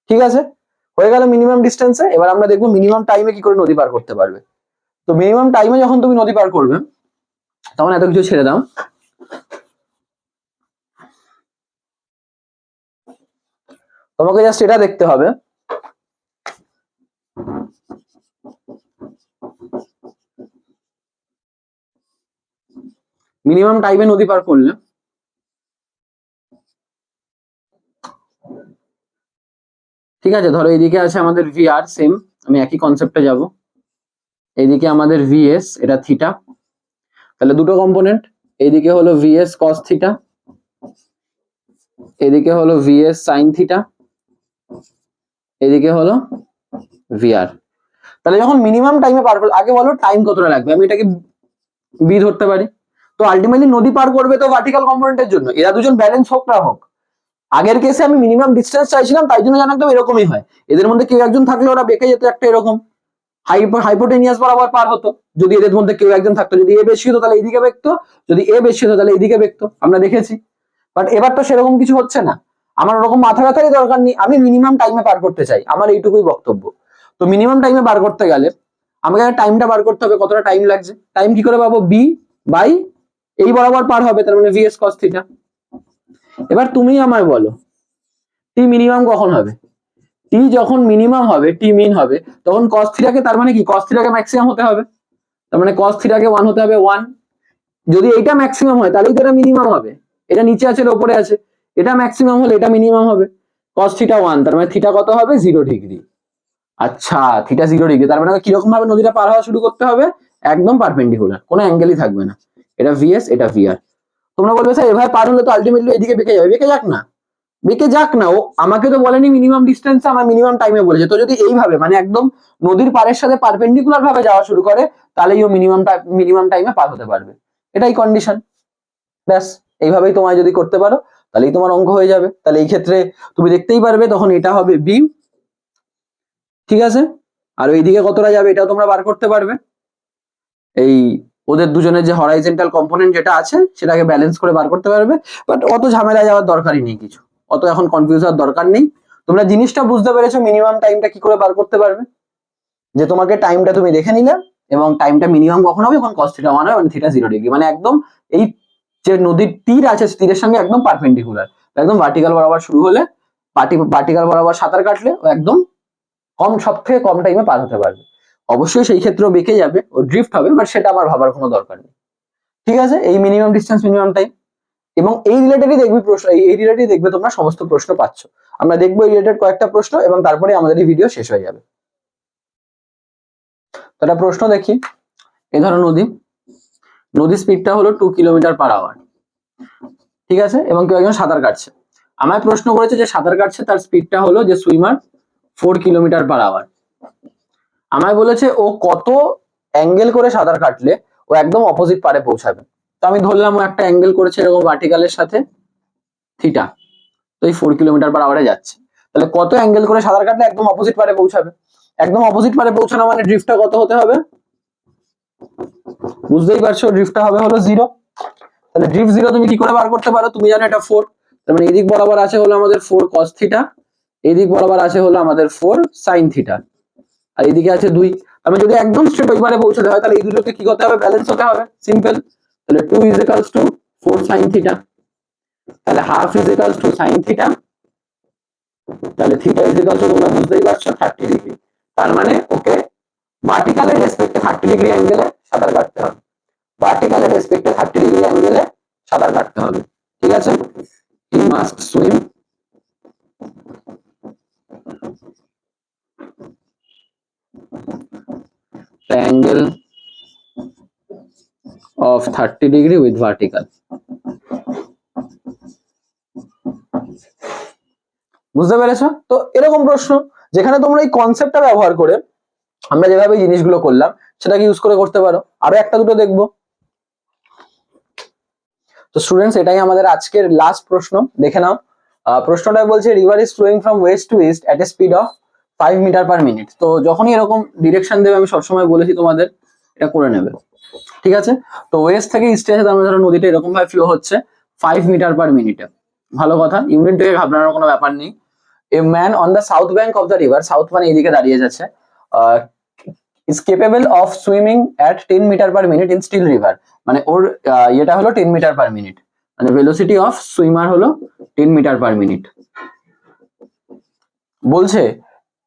ঠিক আছে, হয়ে গেল মিনিমাম ডিস্টেন্সে। এবার আমরা দেখবো মিনিমাম টাইমে কি করে নদী পার করতে পারবে। তো মিনিমাম টাইমে যখন তুমি নদী পার করবে তখন এত কিছু ছেড়ে দাও, তোমাকে জাস্ট এটা দেখতে হবে, মিনিমাম টাইমে নদী পার করলে ঠিক আছে, ধরো এইদিকে আছে আমাদের ভিআর, সেম আমি একই কনসেপ্টে যাব, এইদিকে আমাদের ভিএস, এটা থিটা, তাহলে দুটো কম্পোনেন্ট, এইদিকে হলো ভিএস কস থিটা, এদিকে হলো ভিএস সাইন থিটা, এদিকে হলো ভিআর। তাহলে যখন মিনিমাম টাইমে পার করবে, আগে বলো টাইম কতটা লাগবে, আমি এটাকে বি ধরতে পারি। তো আলটিমেটলি নদী পার করবে তো ভার্টিক্যাল কম্পোনেন্টের জন্য, এরা দুজন ব্যালেন্স হোক না হোক। আগের কেসে আমি মিনিমাম ডিস্টেন্স চাইছিলাম, তাই জন্য জানো একদম এরকমই হয়, এদের মধ্যে কেউ একজন থাকলে ওরা বেঁকে যেত একটা এরকম, হাইপোটেনিয়াস বরাবর পার হতো, যদি এদের মধ্যে কেউ একজন থাকতো, যদি এ বেশি হতো তাহলে এইদিকে বেঁকতো, যদি এ বেশি হতো তাহলে এইদিকে বেঁকতো, আমরা দেখেছি। বাট এবার তো সেরকম কিছু হচ্ছে না, আমার ওরকম মাথা ব্যথারই দরকার নেই, আমি মিনিমাম টাইমে পার করতে চাই, আমার এইটুকুই বক্তব্য। তো মিনিমাম টাইমে বার করতে গেলে আমাকে টাইমটা বার করতে হবে, কতটা টাইম লাগছে। টাইম কি করে পাবো? বি বাই এই বরাবর পার হবে, তার মানে ভিএস কস থিটা। এবার তুমি আমায় বলো টি মিনিমাম কখন হবে? টি যখন মিনিমাম হবে, টি মিন হবে, তখন কস থিটাকে, তার মানে কি কস থিটাকে ম্যাক্সিমাম হতে হবে, তার মানে কস থিটাকে 1 হতে হবে 1। যদি এটা ম্যাক্সিমাম হয় তাহলেই তো এটা মিনিমাম হবে, এটা নিচে আছে উপরে আছে, এটা ম্যাক্সিমাম হলে এটা মিনিমাম হবে। কস থিটা 1, তার মানে থিটা কত হবে? 0 ডিগ্রি। আচ্ছা, থিটা 0 ডিগ্রি, তার মানে কিরকম ভাবে নদীটা পার হওয়া শুরু করতে হবে? একদম পারপেন্ডিকুলার, কোনো অ্যাঙ্গেলই থাকবে না, এটা ভিএস এটা ভিআর। তোমরা বলবে স্যার এভাবে পার হলে তো আলটিমেটলি এদিকে বেঁকে যাবে, বেঁকে যাক না, বেঁকে যাক না, ও আমাকে তো বলেনি মিনিমাম ডিস্টেন্স, আমার মিনিমাম টাইমে বলেছে। তো যদি এইভাবে মানে একদম নদীর পাড়ের সাথে পারপেন্ডিকুলার ভাবে যাওয়া শুরু করে, তাহলেই ও মিনিমাম টাইমে পার হতে পারবে, এটাই কন্ডিশন। ব্যাস, এইভাবেই তোমায় যদি করতে পারো তাহলেই তোমার অঙ্ক হয়ে যাবে। তাহলে এই ক্ষেত্রে তুমি দেখতেই পারবে তখন এটা হবে বি, ঠিক আছে, আর ওইদিকে কতটা যাবে এটাও তোমরা বার করতে পারবে। এই ওদের দুজনের যে হরাইজন্টাল কম্পোনেন্ট যেটা আছে সেটাকে ব্যালেন্স করে বার করতে পারবে। বাট অত ঝামেলা যাওয়ার দরকারই নেই, কিছু অত এখন কনফিউজ হওয়ার দরকার নেই। তোমরা জিনিসটা বুঝতে পেরেছো মিনিমাম টাইমটা কি করে বার করতে পারবে, যে তোমাকে টাইমটা তুমি দেখে নিলে এবং টাইমটা মিনিমাম কখন হবে যখন cos থিটা 1 হয়, মানে থিটা 0 ডিগ্রি, মানে একদম এই যে নদীর তীর আছে তীরের সঙ্গে একদম পারপেন্ডিকুলার, একদম ভার্টিক্যাল বরাবর শুরু হলে ভার্টিক্যাল বরাবর সাঁতার কাটলে ও একদম সব থেকে কম টাইমে পার হতে পারবে। অবশ্যই সেই ক্ষেত্রে বেঁকে যাবে, ও ড্রিফট হবে, বাট সেটা আমার ভাবার কোনো দরকার নেই, ঠিক আছে। এই মিনিমাম ডিস্টেন্স মিনিমাম টাইম এবং এই রিলেটেডই দেখবি প্রশ্ন, এই রিলেটেডই দেখবে তোমরা সমস্ত প্রশ্ন পাচ্ছ। আমরা দেখবো এই রিলেটেড কয়েকটা প্রশ্ন এবং তারপরে আমাদের এই ভিডিও শেষ হয়ে যাবে। তো একটা প্রশ্ন দেখি, এই ধরো নদীর স্পিডটা হলো 2 কিলোমিটার/আওয়ার, ঠিক আছে, এবং কেউ একজন সাঁতার কাটছে। আমায় প্রশ্ন করেছে যে সাঁতার কাটছে তার স্পিডটা হলো, যে সুইমার 4 কিলোমিটার/আওয়ার। আমায় বলেছে ও কত অ্যাঙ্গেল করে সাঁতার কাটলে ও একদম অপোজিট পারে পৌঁছাবে। তো আমি ধরলাম ও একটা অ্যাঙ্গেল করেছে এরকম ভার্টিক্যালের সাথে থিটা, তো এই 4 কিলোমিটার/আওয়ারে যাচ্ছে, তাহলে কত অ্যাঙ্গেল করে সাঁতার কাটলে একদম অপোজিট পারে পৌঁছাবে? একদম অপোজিট পারে পৌঁছানো মানে ড্রিফটটা কত হতে হবে? বুঝতেই পারছো, ড্রিফটটা হবে হলো 0। তাহলে ড্রিফট 0 তুমি কি করে বার করতে পারো? তুমি জানো এটা 4, তার মানে এদিক বরাবর আছে হলো আমাদের 4 cos থিটা, এদিক বরাবর আছে হলো আমাদের 4 sin থিটা, আর এদিকে আছে 2। তার মানে যদি একদম স্ট্রেট ওই পারে পৌঁছাতে হয় তাহলে এই দুটোকে কি করতে হবে? ব্যালেন্স হতে হবে, সিম্পল। তাহলে 2 = 4 sin থিটা, তাহলে হাফ sin থিটা, তাহলে থিটা তোমরা বুঝতেই পারছো 30 ডিগ্রি। তার মানে ওকে ভার্টিক্যালের রেসপেক্টে 30 ডিগ্রি অ্যাঙ্গেলে সাঁতার কাটতে হবে, ভার্টিক্যালের রেসপেক্টে 30 ডিগ্রি অ্যাঙ্গেলে সাঁতার কাটতে হবে, ঠিক আছে। He must swim the angle of 30 degree with vertical। বুঝতে পেরেছো? তো এরকম প্রশ্ন যেখানে তোমরা এই কনসেপ্টটা ব্যবহার করে আমরা যেভাবে জিনিসগুলো করলাম সেটাকে ইউজ করে করতে পারো। আরো একটা দুটো দেখবো। তো স্টুডেন্টস এটাই আমাদের আজকের লাস্ট প্রশ্ন, দেখে নাও। প্রশ্নটা বলছে river is flowing from west to east at a speed of 5 metre per minute. তো যখনই এরকম ডিরেকশন দেবে, আমি সবসময় বলেছি তোমাদের এটা করে নেবে, ঠিক আছে। তো ওয়েস্ট থেকে ইস্টে আছে, তার মানে ধরো নদীটা এরকম ভাবে ফ্লো হচ্ছে 5 মিটার/মিনিটে। ভালো কথা, ইউনিট থেকে ঘাবড়ানোর কোনো ব্যাপার নেই। A man on the south bank of the river, south মানে এদিকে দাঁড়িয়ে যাচ্ছে, is capable of swimming at 10 মিটার/মিনিট in still river। মানে ওর এটা হলো 10 মিটার/মিনিট, মানে ভেলোসিটি অফ সুইমার হলো 10 মিটার/মিনিট। বলছে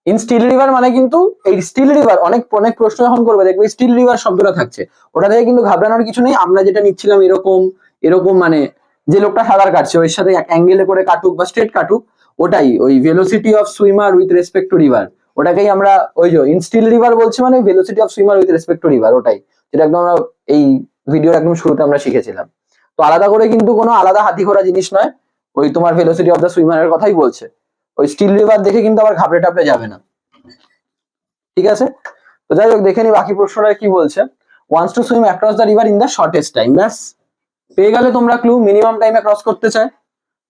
ইন স্টিল রিভার, মানে কিন্তু এই স্টিল রিভার অনেক অনেক প্রশ্ন যখন করবে দেখবে স্টিল রিভার শব্দটা থাকছে, ওটা থেকে কিন্তু ঘাবড়ানোর কিছু নেই। আমরা যেটা নিচ্ছিলাম এরকম এরকম, মানে যে লোকটা সাঁতার কাটছে ওর সাথে এক অ্যাঙ্গেলে করে কাটুক বা স্ট্রেট কাটুক, ওটাই ওই velocity of swimmer with respect to river, ওটাকেই আমরা ওই যে ইন স্টিল রিভার বলছি, মানে velocity of swimmer with respect to river, ওটাই যেটা একদম আমরা এই ভিডিওর একদম শুরুতে আমরা শিখেছিলাম। তো আলাদা করে কিন্তু কোনো আলাদা হাতি ঘোড়া জিনিস নয়, ওই তোমার ভেলোসিটি অফ দ্য সুইমারের কথাই বলছে। ওই স্টিল রিভার দেখে কিন্তু আবার ঘাবড়ে টাবড়ে যাবে না, ঠিক আছে। তো যাই হোক, দেখে নি বাকি প্রশ্নটা কি বলছে। Wants to swim across the river in the shortest time. ব্যাস, পেয়ে গেলে তোমরা ক্লু, মিনিমাম টাইমে ক্রস করতে চায়।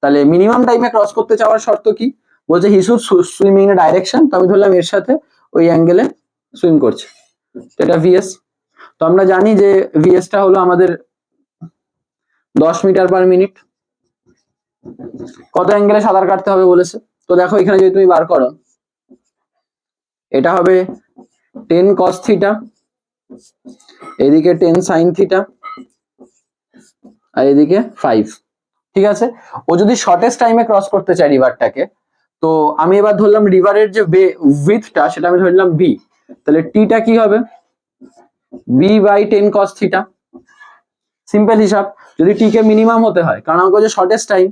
তাহলে মিনিমাম টাইমে ক্রস করতে চাওয়ার শর্ত কি? বলছে he should swim in a direction, তো আমি ধরলাম এর সাথে ওই অ্যাঙ্গেলে সুইম করছে, এটা ভিএস। তো আমরা জানি যে ভিএসটা হলো আমাদের 10 মিটার পার মিনিট। কত অ্যাঙ্গেলে সাঁতার কাটতে হবে বলেছে, তো দেখো এখানে যদি তুমি বার করো, এটা হবে 10 cos থিটা, এদিকে 10 sin থিটা, আর এদিকে 5। ঠিক আছে, ও যদি শর্টেস্ট টাইমে ক্রস করতে চায় রিভারটাকে, তো আমি এবার ধরলাম রিভারের যে উইথটা সেটা আমি ধরলাম বি, তাহলে টিটা কি হবে B by 10 cos theta. Simple হিসাব, যদি টি কে মিনিমাম হতে হয়, কারণ আমাকে যে শর্টেস্ট টাইম,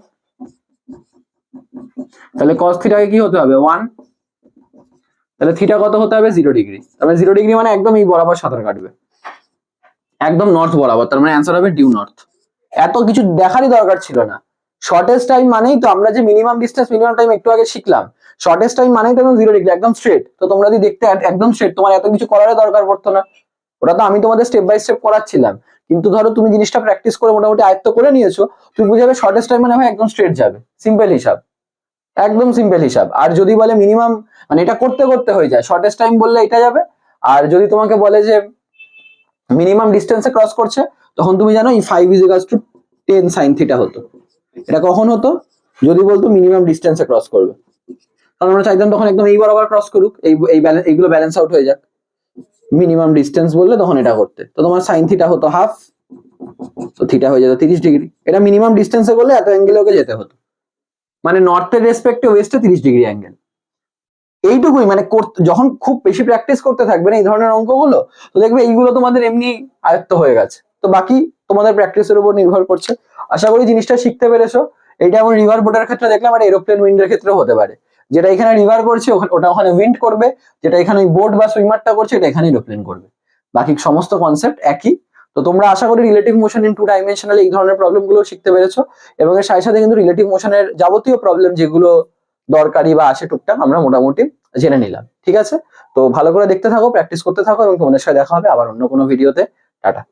তাহলে cos থিটাকে কি হতে হবে 1, তাহলে থিটা কত হতে হবে 0 ডিগ্রি। তাহলে 0 ডিগ্রি মানে একদম এই বরাবর সাঁতার কাটবে, একদম নর্থ বরাবর, তার মানে অ্যান্সার হবে ডিউ নর্থ। এত কিছু দেখারই দরকার ছিল না। শর্টেস্ট টাইম মানেই তো আমরা যে মিনিমাম ডিস্টেন্স মিনিমাম টাইম একটু আগে শিখলাম, শর্টেস্ট টাইম মানেই তো 0 ডিগ্রি, একদম স্ট্রেট। তো তোমরা যদি দেখতে একদম স্ট্রেট, তোমার এত কিছু করার দরকার পড়তো না, ওটা তো আমি তোমাদের স্টেপ বাই স্টেপ করাচ্ছিলাম। কিন্তু ধরো তুমি জিনিসটা প্র্যাকটিস করে মোটামুটি আয়ত্ত করে নিয়েছো, তুমি বুঝে যাবে শর্টেস্ট টাইম মানে ভাই একদম স্ট্রেট যাবে। সিম্পল হিসাব, একদম সিম্পল হিসাব। আর যদি বলে মিনিমাম, মানে এটা করতে করতে হয়ে যায়, শর্টেস্ট টাইম বললে এটা যাবে। আর যদি তোমাকে বলে যে মিনিমাম ডিস্টেন্সে ক্রস করছে, তখন তুমি জানো এই 5 = 10 sin থিটা হতো। এটা কখন হতো, যদি বলতো মিনিমাম ডিস্টেন্সে ক্রস করবে, কারণ আমরা চাইতাম তখন একদম এই বরাবর ক্রস করুক, এইগুলো ব্যালেন্স আউট হয়ে যাক। মিনিমাম ডিস্টেন্স বললে তখন এটা করতে, তো তোমার sin থিটা হতো হাফ, তো থিটা হয়ে যেত 30 ডিগ্রি। এটা মিনিমাম ডিস্টেন্সে করলে এত অ্যাঙ্গেলে ওকে যেতে হতো, মানে নর্থের রেসপেক্টে ওয়েস্টে 30 ডিগ্রি অ্যাঙ্গেল। এইটুকুই, মানে যখন খুব বেশি প্র্যাকটিস করতে থাকবে না এই ধরনের অঙ্কগুলো, তো দেখবে এইগুলো তোমাদের এমনি আয়ত্ত হয়ে গেছে। তো বাকি তোমাদের প্র্যাকটিসের উপর নির্ভর করছে। আশা করি জিনিসটা শিখতে পেরেছো। এটা এমন রিভার বোটের ক্ষেত্রে দেখলাম, আর এরোপ্লেন উইন্ডের ক্ষেত্রেও হতে পারে। যেটা এখানে রিভার করছে ওটা ওখানে উইন্ড করবে, যেটা এখানে বোট বা সুইমারটা করছে এটা এখানে এরোপ্লেন করবে। বাকি সমস্ত কনসেপ্ট একই। তো তোমরা আশা করি রিলেটিভ মোশন ইন 2 ডাইমেনশনাল এই ধরনের প্রবলেম গুলো শিখতে পেরেছো, এবং এর সাথে সাথে কিন্তু রিলেটিভ মোশনের যাবতীয় প্রবলেম যেগুলো দরকারি বা আসে টুকটাক আমরা মোটামুটি জেনে নিলাম। ঠিক আছে, তো ভালো করে দেখতে থাকো, প্র্যাকটিস করতে থাকো, এবং তোমাদের সাথে দেখা হবে আবার অন্য কোনো ভিডিওতে। টাটা।